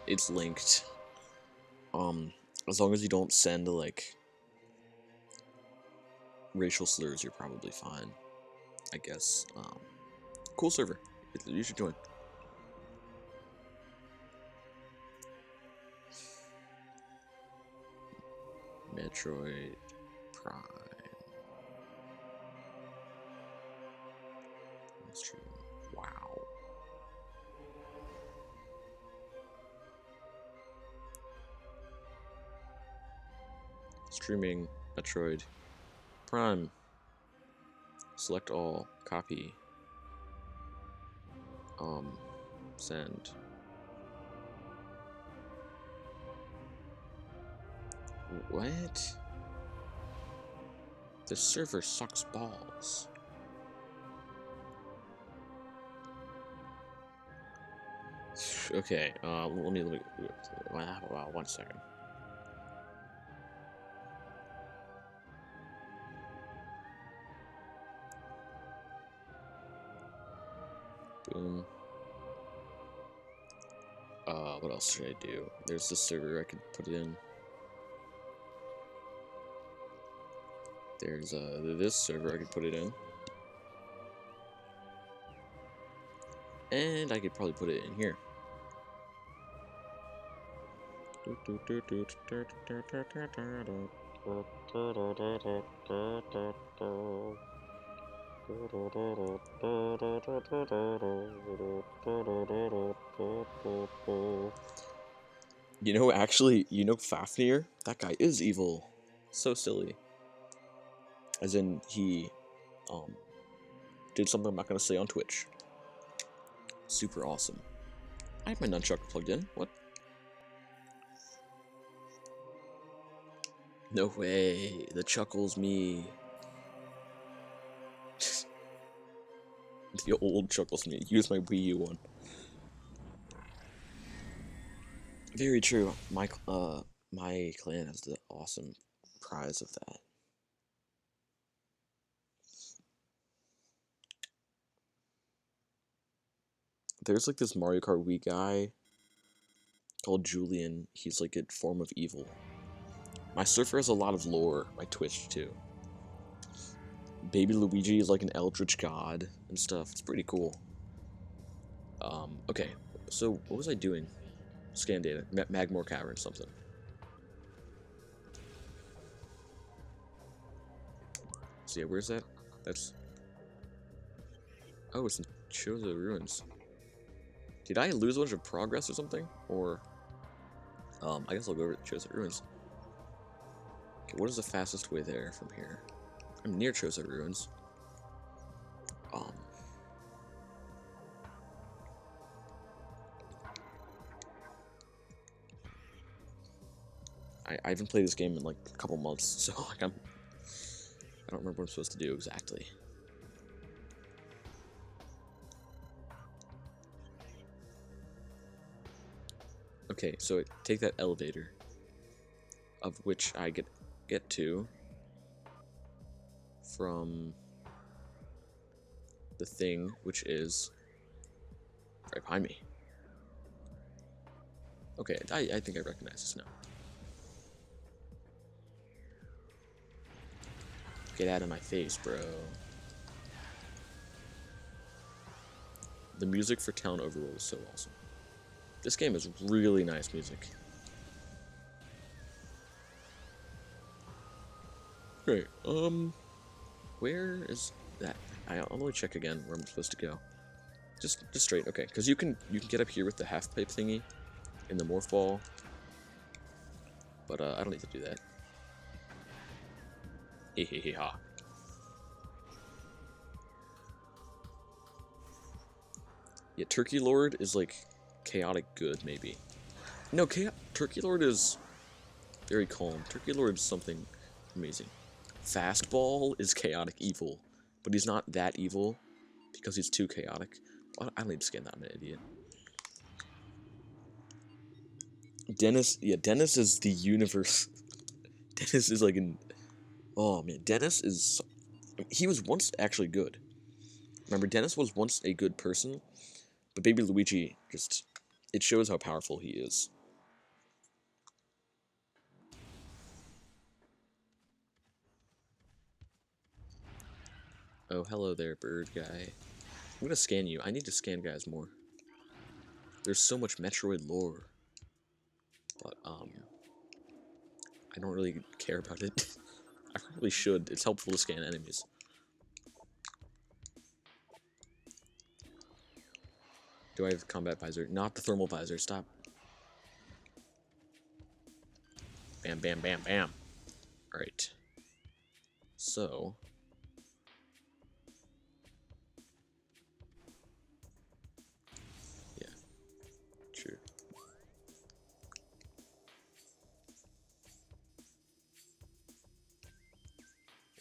It's linked. As long as you don't send, like, racial slurs, you're probably fine. I guess. Cool server. You should join. Metroid Prime. Stream. Wow. Streaming Metroid Prime. Select all. Copy. Send. What? The server sucks balls. Okay, let me, wow, 1 second. Boom. What else should I do? There's this server I could put it in. There's, this server I could put it in. And I could probably put it in here. You know, actually, you know Fafnir? That guy is evil. So silly. As in, he, did something I'm not gonna say on Twitch. Super awesome. I have my nunchuck plugged in. What? No way. The chuckles me. The old chuckles me. Use my Wii U one. Very true. My clan has the awesome prize of that. There's like this Mario Kart Wii guy called Julian. He's like a form of evil. My surfer has a lot of lore. My Twitch too. Baby Luigi is like an eldritch god and stuff. It's pretty cool. Okay. So what was I doing? Scan data. Magmore Cavern something. So yeah, where's that? That's... Oh, it's in Chozo Ruins. Did I lose a bunch of progress or something? Or... I guess I'll go over to Chozo Ruins. Okay, what is the fastest way there from here? I'm near Chozo Ruins. I haven't played this game in like a couple months, so like I don't remember what I'm supposed to do exactly. Okay, so take that elevator, of which I get to from the thing, which is right behind me. Okay, I think I recognize this now. Get out of my face, bro. The music for Town Overworld is so awesome. This game is really nice music. Great. Where is that? I'll only check again where I'm supposed to go. Just straight, okay. Because you can get up here with the half pipe thingy in the morph ball. But I don't need to do that. Hehehe-ha. Yeah, Turkey Lord is like chaotic good, maybe. No, Turkey Lord is very calm. Turkey Lord is something amazing. Fastball is chaotic evil, but he's not that evil because he's too chaotic. I don't need to scan that, I'm an idiot. Dennis, yeah, Dennis is the universe. Dennis is like an... Oh, man, Dennis is... He was once actually good. Remember, Dennis was once a good person, but Baby Luigi just... It shows how powerful he is. Oh, hello there, bird guy. I'm gonna scan you. I need to scan guys more. There's so much Metroid lore. But, I don't really care about it. I probably should. It's helpful to scan enemies. Do I have combat visor? Not the thermal visor. Stop. Bam, bam, bam, bam. Alright. So... Yeah. True.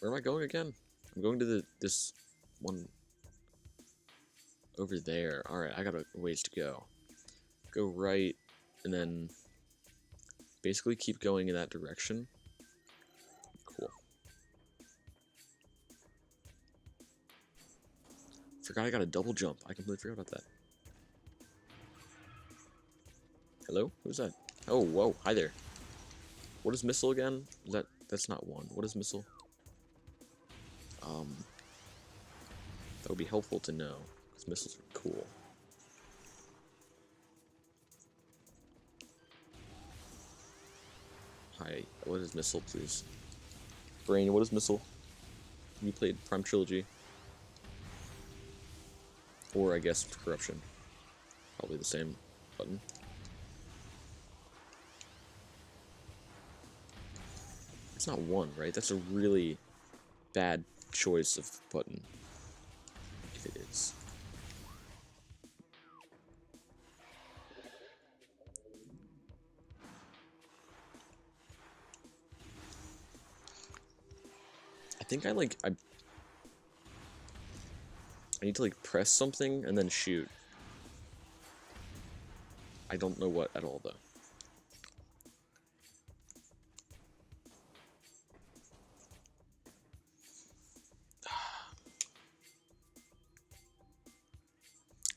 Where am I going again? I'm going to this one over there. Alright, I got a ways to go. Go right, and then basically keep going in that direction. Cool. Forgot I got a double jump. I completely forgot about that. Hello? Who's that? Oh, whoa. Hi there. What is missile again? That's not one. What is missile? That would be helpful to know, because missiles are cool. Hi, what is missile, please? Brain, what is missile? You played Prime Trilogy. Or, I guess, Corruption. Probably the same button. It's not one, right? That's a really bad choice of button. If it is. I think I need to like press something and then shoot. I don't know what at all though.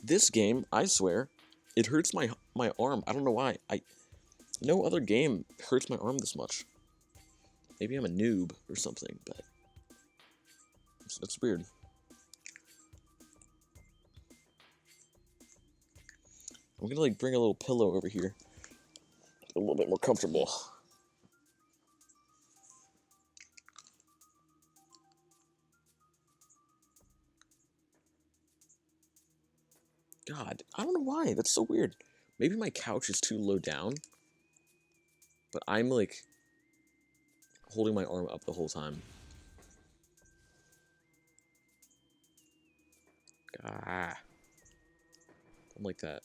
This game, I swear, it hurts my arm. I don't know why. No other game hurts my arm this much. Maybe I'm a noob or something, but it's weird. I'm gonna like bring a little pillow over here. A little bit more comfortable. God, I don't know why. That's so weird. Maybe my couch is too low down, but I'm like holding my arm up the whole time. Ah, don't like that.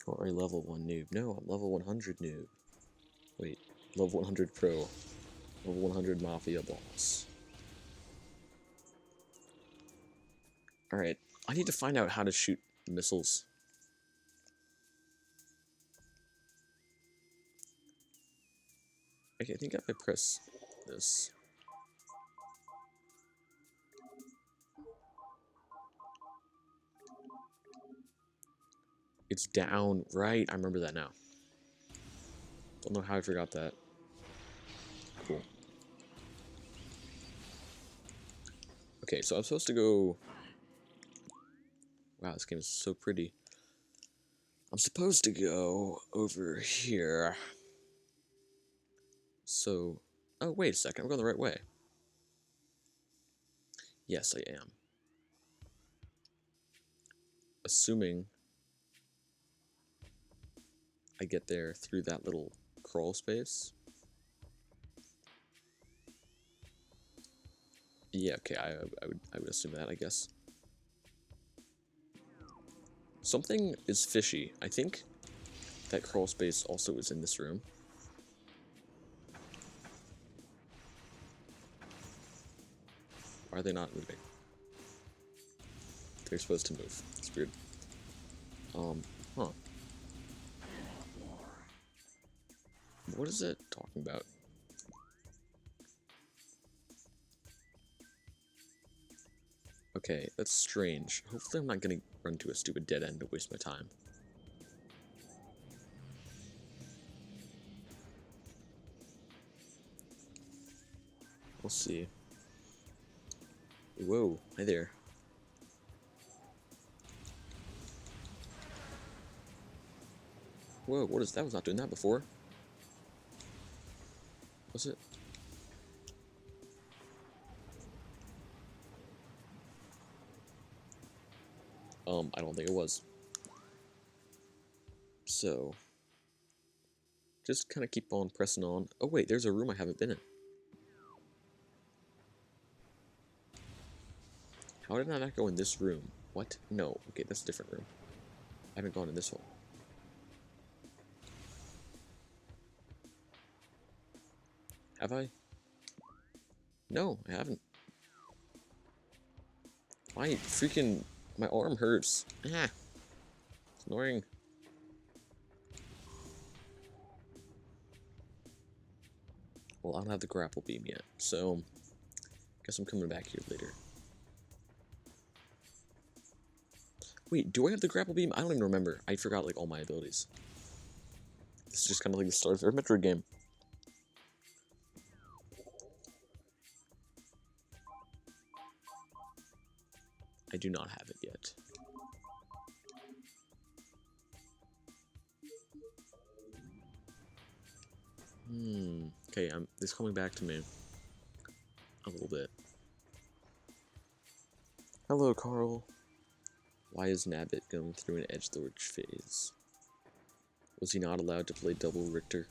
Or a level 1 noob. No, I'm level 100 noob. Wait, level 100 pro. Level 100 mafia boss. Alright, I need to find out how to shoot missiles. Okay, I think if I press this. It's down, right? I remember that now. Don't know how I forgot that. Cool. Okay, so I'm supposed to go... Wow, this game is so pretty. I'm supposed to go over here. So... Oh, wait a second, I'm going the right way. Yes, I am. Assuming I get there through that little crawl space. Yeah, okay, I would assume that, I guess. Something is fishy. I think that crawl space also is in this room. Why are they not moving? They're supposed to move. It's weird. Huh. What is it talking about? Okay, that's strange. Hopefully I'm not gonna run to a stupid dead end to waste my time. We'll see. Whoa, hi there. Whoa, what is that? I was not doing that before. Was it? I don't think it was. So, just kind of keep on pressing on. Oh wait, there's a room I haven't been in. How did I not go in this room? What? No. Okay, that's a different room. I haven't gone in this one. Have I? No, I haven't. My freaking... My arm hurts. Ah. It's annoying. Well, I don't have the grapple beam yet, so... Guess I'm coming back here later. Wait, do I have the grapple beam? I don't even remember. I forgot, like, all my abilities. This is just kind of like the start of our Metroid game. I do not have it yet. Okay, it's coming back to me. A little bit. Hello, Carl. Why is Nabbit going through an edgelord phase? Was he not allowed to play double Richter?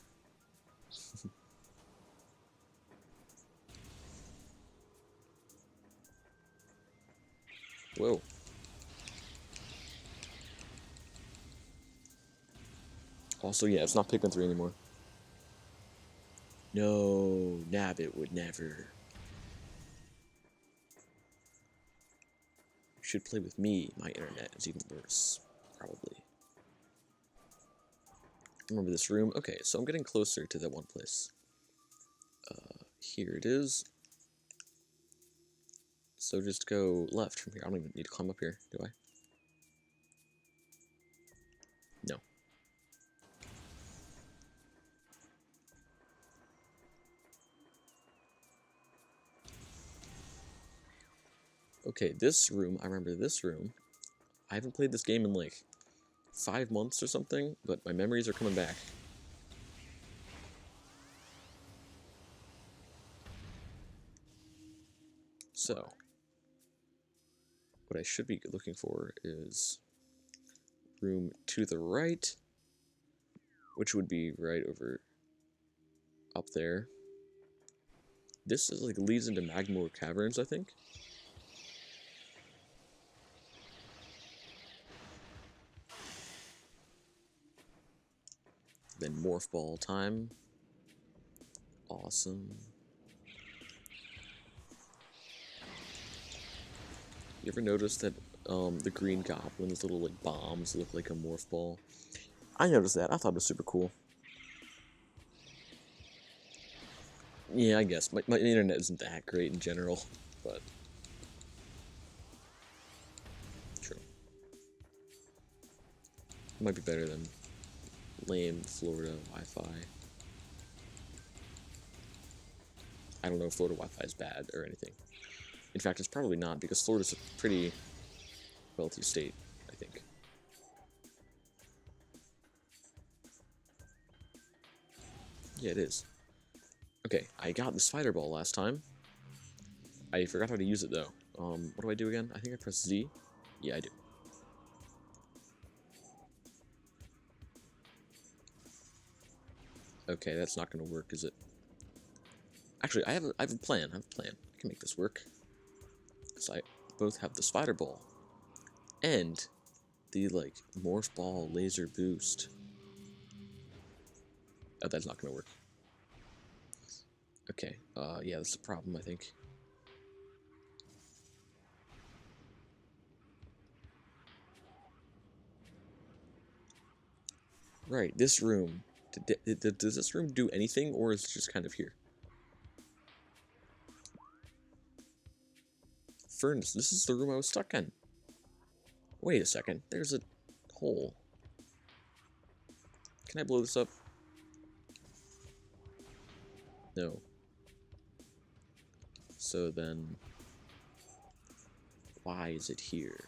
Whoa. Also, yeah, it's not Pikmin 3 anymore. No, Nabbit would never. You should play with me. My internet is even worse. Probably. Remember this room? Okay, so I'm getting closer to that one place. Here it is. So just go left from here. I don't even need to climb up here, do I? No. Okay, this room, I remember this room. I haven't played this game in like 5 months or something, but my memories are coming back. So, what I should be looking for is room to the right, which would be right over up there. This is like leads into Magmoor Caverns, I think. Then Morph Ball time. Awesome. You ever notice that the Green Goblin's little like bombs look like a Morph Ball? I noticed that. I thought it was super cool. Yeah, I guess. My internet isn't that great in general, but... True. It might be better than lame Florida Wi-Fi. I don't know if Florida Wi-Fi is bad or anything. In fact, it's probably not, because Florida's a pretty wealthy state, I think. Yeah, it is. Okay, I got the spider ball last time. I forgot how to use it, though. What do I do again? I think I press Z. Yeah, I do. Okay, that's not going to work, is it? Actually, I have a plan. I have a plan. I can make this work. Because I both have the spider ball and the, like, morph ball laser boost. Oh, that's not going to work. Okay, yeah, that's the problem, I think. Right, this room. Does this room do anything, or is it just kind of here? Furnace, this is the room I was stuck in. Wait a second, there's a hole. Can I blow this up? No. So then, why is it here?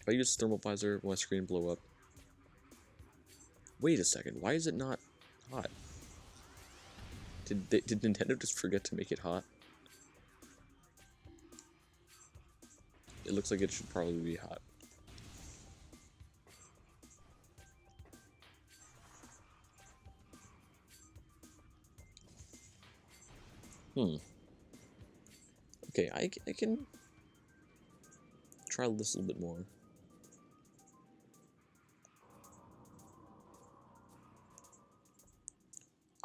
If I use thermal visor, will my screen blow up? Wait a second, why is it not hot? Did Nintendo just forget to make it hot? It looks like it should probably be hot. Okay, I can try this a little bit more.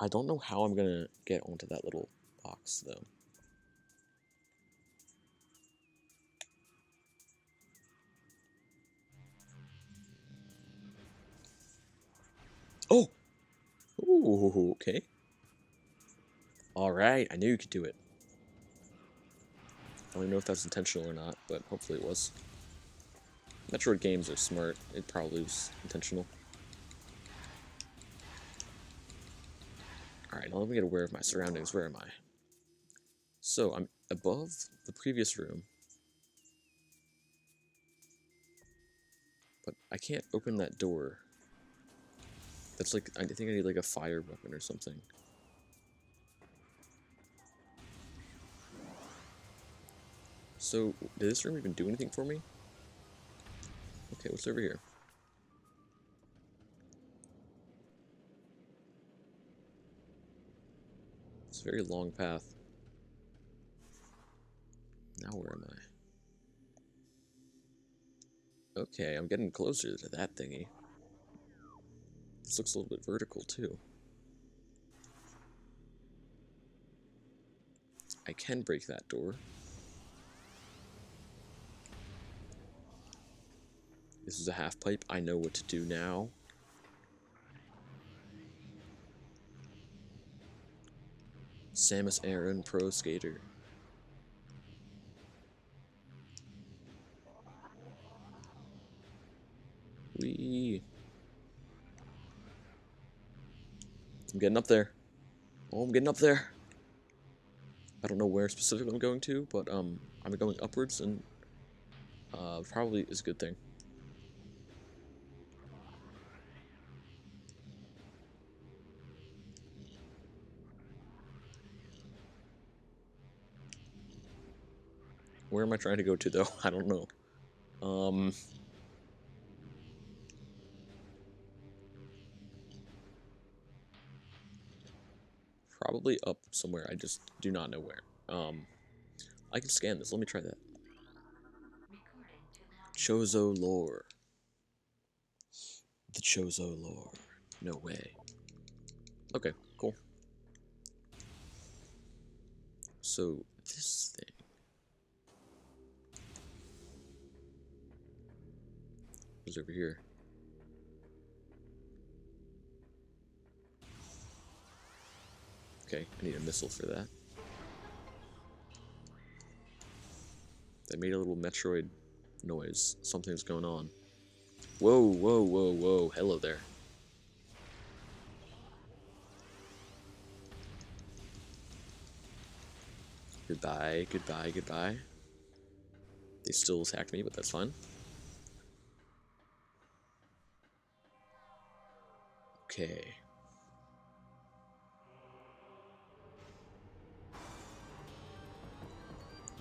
I don't know how I'm gonna get onto that little box, though. Oh! Ooh, okay. Alright, I knew you could do it. I don't even know if that's intentional or not, but hopefully it was. Metroid games are smart. It probably was intentional. Alright, now let me get aware of my surroundings. Where am I? So, I'm above the previous room. But I can't open that door. That's like, I think I need like a fire weapon or something. So, did this room even do anything for me? Okay, what's over here? It's a very long path. Now where am I? Okay, I'm getting closer to that thingy. This looks a little bit vertical, too. I can break that door. This is a half pipe. I know what to do now. Samus Aran, pro skater. Whee! I'm getting up there. Oh, I'm getting up there. I don't know where specifically I'm going to, but I'm going upwards, and probably is a good thing. Where am I trying to go to, though? I don't know. Probably up somewhere. I just do not know where. I can scan this. Let me try that. Chozo lore. The Chozo lore. No way. Okay, cool. So, this thing. What's over here? Okay, I need a missile for that. They made a little Metroid noise. Something's going on. Whoa, whoa, whoa, whoa. Hello there. Goodbye, goodbye, goodbye. They still attacked me, but that's fine. Okay.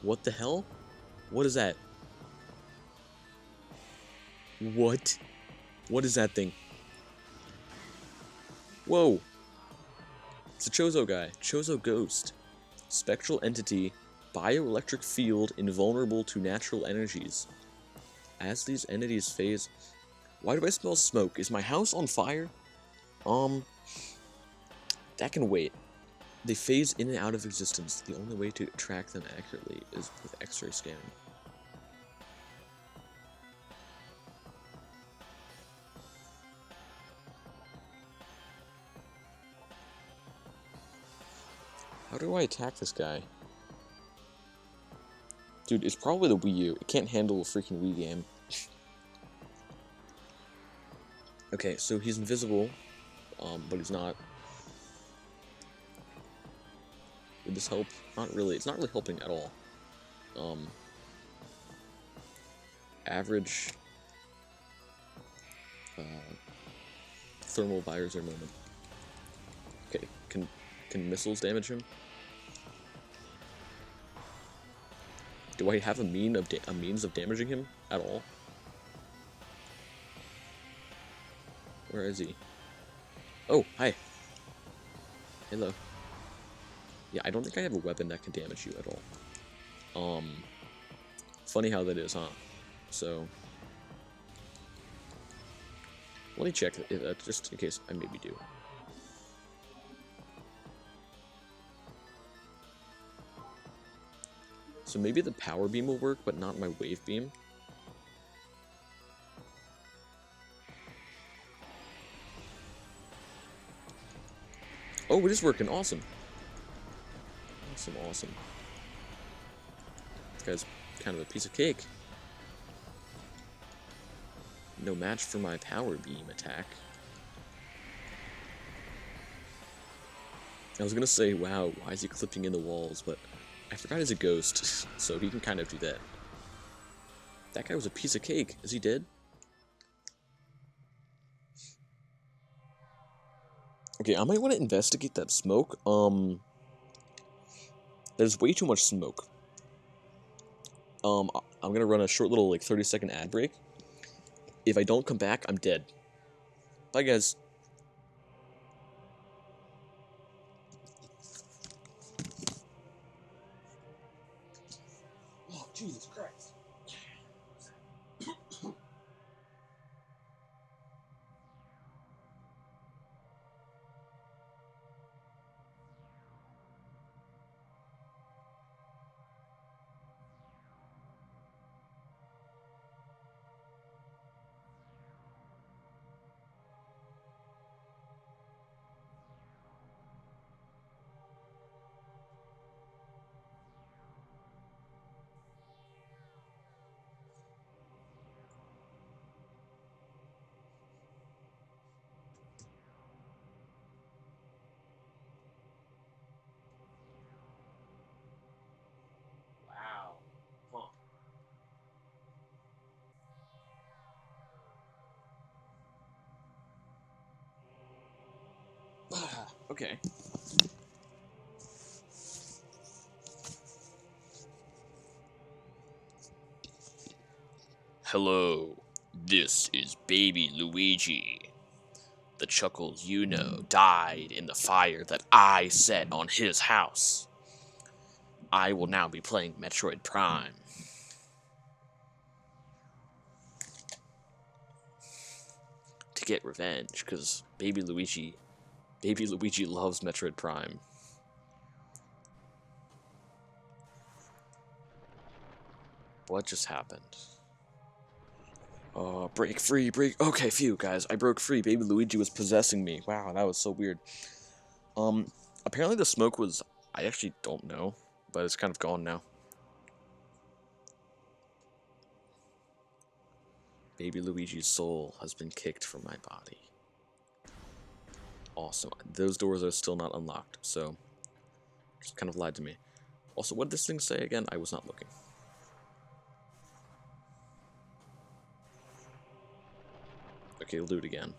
What the hell? What is that? What? What is that thing? Whoa! It's a Chozo guy. Chozo Ghost. Spectral entity. Bioelectric field invulnerable to natural energies. As these entities phase... Why do I smell smoke? Is my house on fire? That can wait. They phase in and out of existence. The only way to track them accurately is with X-ray scanning. How do I attack this guy? Dude, it's probably the Wii U. It can't handle a freaking Wii game. Okay, so he's invisible, but he's not. Would this help? Not really. It's not really helping at all. Average thermal visor moment. Okay, can missiles damage him? Do I have a means of damaging him at all? Where is he? Oh, hi. Hello. Yeah, I don't think I have a weapon that can damage you at all. Funny how that is, huh? So, let me check, just in case I maybe do. So maybe the power beam will work, but not my wave beam. Oh, it is working. Awesome. Awesome, awesome. This guy's kind of a piece of cake. No match for my power beam attack. I was gonna say, wow, why is he clipping in the walls, but I forgot he's a ghost, so he can kind of do that. That guy was a piece of cake. Is he dead? Okay, I might want to investigate that smoke. There's way too much smoke. I'm gonna run a short little, like, 30-second ad break. If I don't come back, I'm dead. Bye, guys. Oh, Jesus Christ. Wow. Huh. Okay. Hello, this is Baby Luigi. The Chuckles you know died in the fire that I set on his house. I will now be playing Metroid Prime. To get revenge, because Baby Luigi loves Metroid Prime. What just happened? Break free, break. Okay, phew, guys, I broke free. Baby Luigi was possessing me. Wow, that was so weird. Apparently the smoke was. I actually don't know, but it's kind of gone now. Baby Luigi's soul has been kicked from my body. Awesome. Those doors are still not unlocked, so just kind of lied to me. Also, what did this thing say again? I was not looking. Okay, loot again.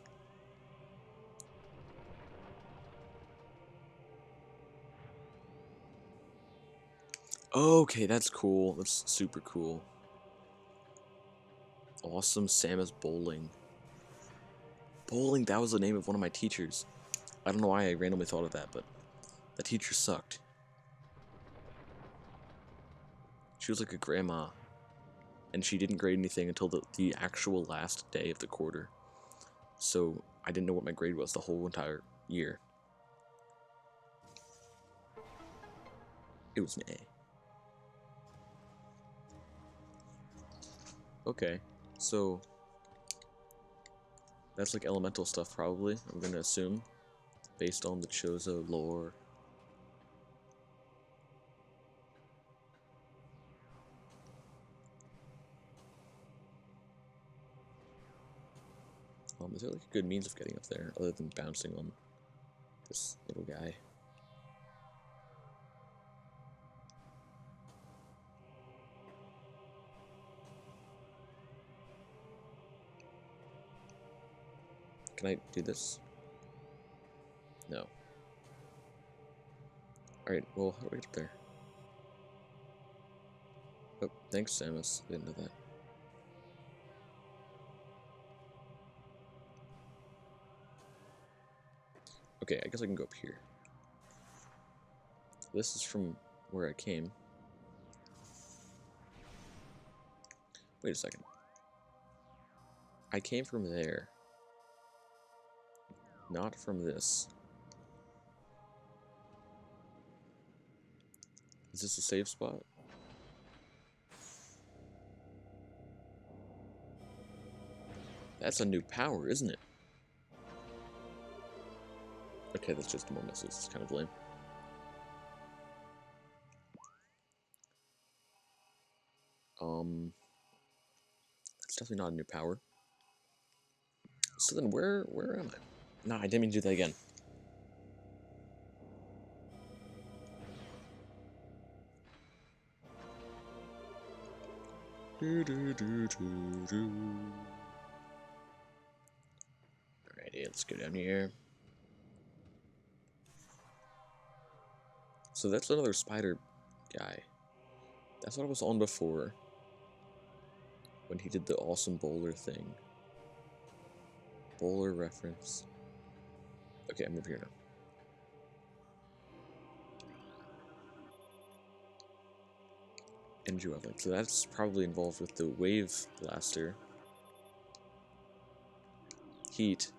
Okay, that's cool. That's super cool. Awesome Samus Bowling. Bowling, that was the name of one of my teachers. I don't know why I randomly thought of that, but that teacher sucked. She was like a grandma, and she didn't grade anything until the actual last day of the quarter. So I didn't know what my grade was the whole entire year. It was an A. Okay, so that's like elemental stuff probably, I'm gonna assume, based on the Chozo lore. Is there like a good means of getting up there other than bouncing on this little guy? Can I do this? No. Alright, well, how do I get up there? Oh, thanks, Samus. I didn't know that. Okay, I guess I can go up here. This is from where I came. Wait a second. I came from there. Not from this. Is this a safe spot? That's a new power, isn't it? Okay, that's just more missiles. It's kind of lame. It's definitely not a new power. So then where am I? No, I didn't mean to do that again. Alrighty, let's go down here. So that's another spider guy. That's what I was on before. When he did the awesome bowler thing. Bowler reference. Okay, I'm over here now. Energy weapon. So that's probably involved with the wave blaster. Heat.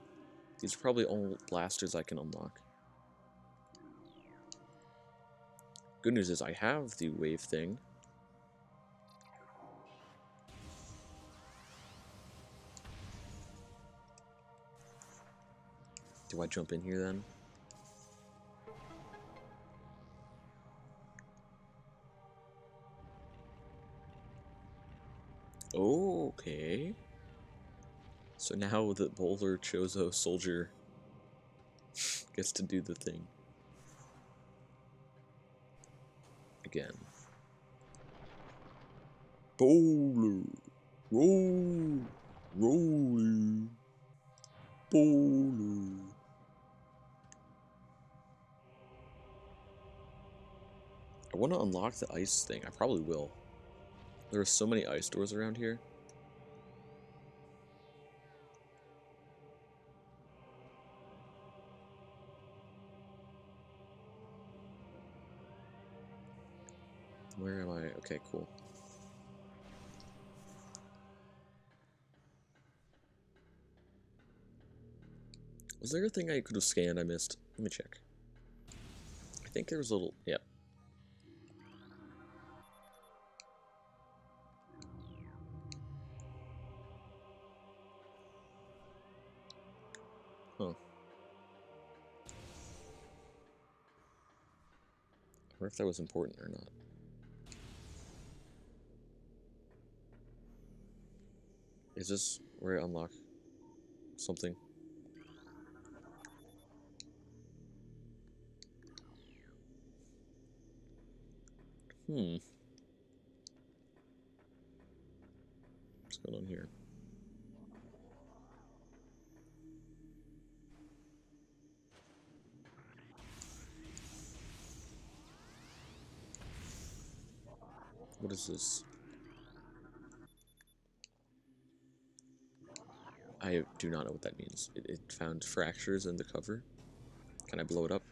These are probably all blasters I can unlock. Good news is I have the wave thing. Do I jump in here then? Okay. So now the bowler Chozo soldier gets to do the thing. Again. Bowler. Roll. Rolling. Bowler. I want to unlock the ice thing. I probably will. There are so many ice doors around here. Where am I? Okay, cool. Was there a thing I could have scanned I missed? Let me check. I think there was a little... Yep. Huh. I wonder if that was important or not. Is this where I unlock something? What's going on here? What is this? I do not know what that means. It found fractures in the cover. Can I blow it up?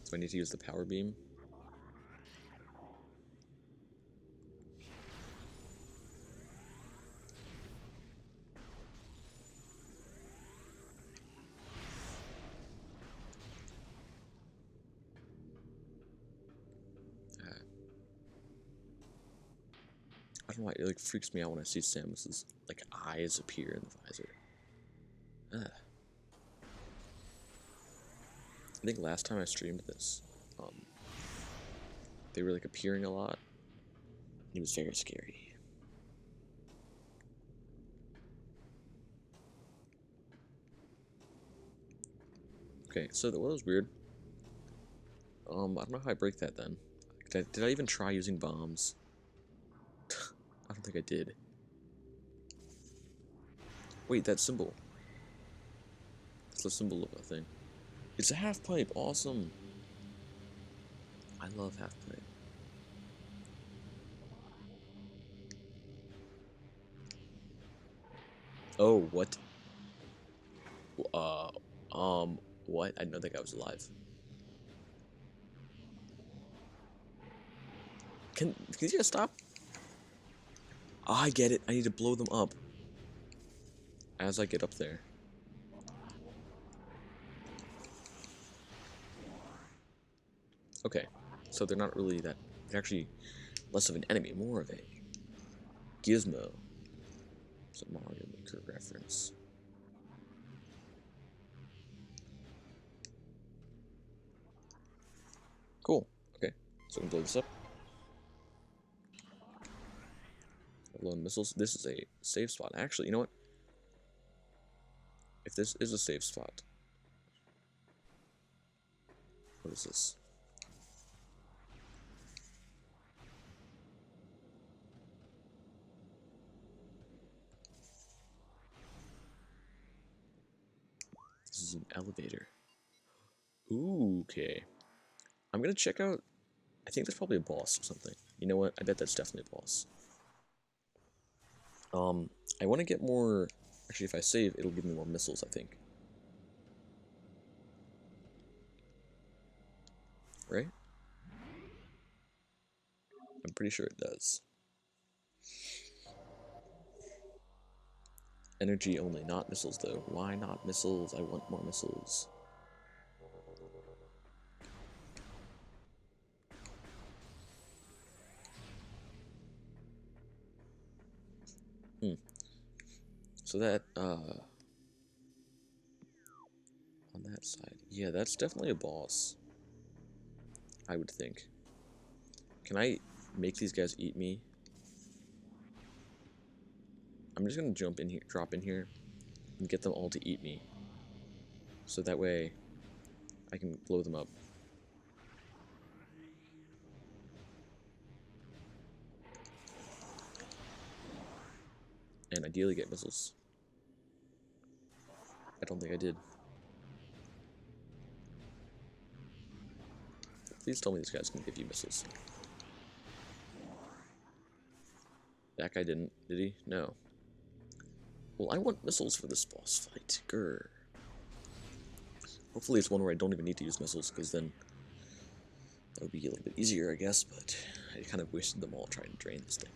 Do I need to use the power beam? I don't know why, it like freaks me out when I see Samus's like eyes appear in the visor. I think last time I streamed this, they were like appearing a lot. It was very scary. Okay, so that was weird. I don't know how I break that then. Did I even try using bombs? I don't think I did. Wait, that symbol. It's the symbol of a thing. It's a half pipe. Awesome. I love half pipe. Oh, what? What? I didn't know that guy was alive. Can you just stop? Oh, I get it. I need to blow them up as I get up there. Okay, so they're not really that. They're actually less of an enemy, more of a gizmo. It's a Mario Maker reference. Cool. Okay, so we can blow this up. Lone missiles. This is a safe spot. Actually, you know what? If this is a safe spot, what is this? This is an elevator. Ooh, okay. I'm gonna check out. I think there's probably a boss or something. You know what? I bet that's definitely a boss. I want to get more. Actually, if I save, it'll give me more missiles, I think. Right? I'm pretty sure it does. Energy only, not missiles, though. Why not missiles? I want more missiles. So that, on that side. Yeah, that's definitely a boss. I would think. Can I make these guys eat me? I'm just gonna jump in here, drop in here, and get them all to eat me. So that way, I can blow them up. And ideally get missiles. I don't think I did. Please tell me these guys can give you missiles. That guy didn't, did he? No. Well, I want missiles for this boss fight. Grr. Hopefully it's one where I don't even need to use missiles, because then that would be a little bit easier, I guess, but I kind of wasted them all trying to drain this thing.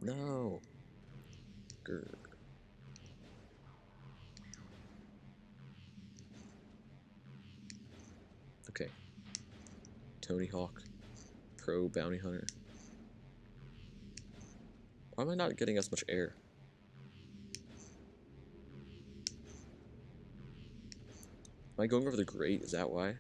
No. Grr. Okay. Tony Hawk. Pro Bounty Hunter. Why am I not getting as much air? Am I going over the grate? Is that why?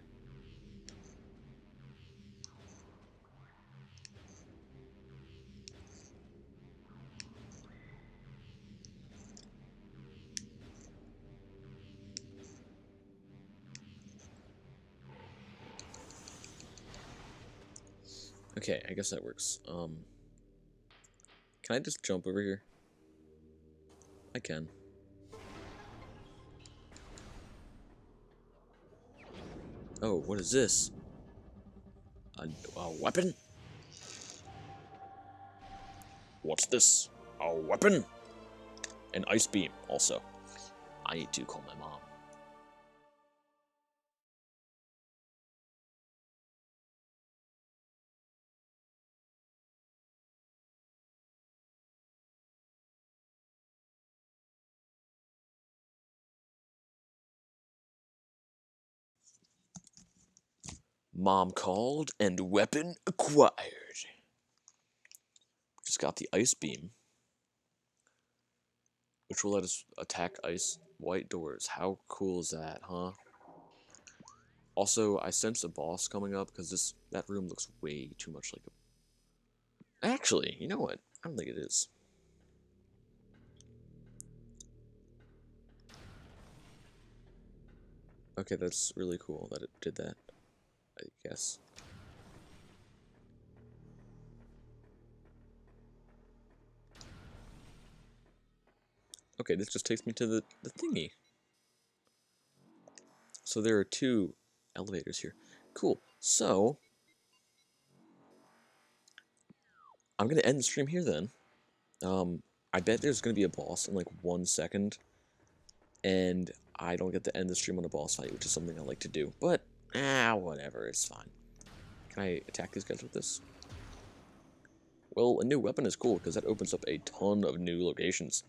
Okay, I guess that works. Can I just jump over here? I can. Oh, what is this? A weapon? What's this? A weapon? An ice beam, also. I need to call my mom. Mom called and weapon acquired. Just got the ice beam, which will let us attack ice white doors. How cool is that, huh? Also, I sense a boss coming up because that room looks way too much like a... Actually, you know what? I don't think it is. Okay, that's really cool that it did that, I guess. Okay, this just takes me to the thingy. So there are two elevators here. Cool. So, I'm going to end the stream here then. I bet there's going to be a boss in like 1 second. And I don't get to end the stream on a boss fight, which is something I like to do. But, whatever, it's fine. Can I attack these guys with this? Well, a new weapon is cool because that opens up a ton of new locations,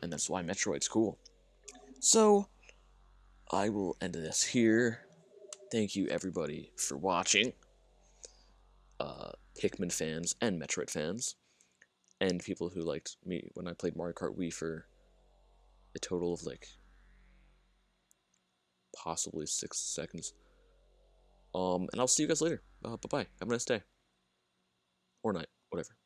and that's why Metroid's cool. So, I will end this here. Thank you everybody for watching. Pikmin fans and Metroid fans, and people who liked me when I played Mario Kart Wii for a total of like possibly 6 seconds. And I'll see you guys later. Bye bye. Have a nice day or night, whatever.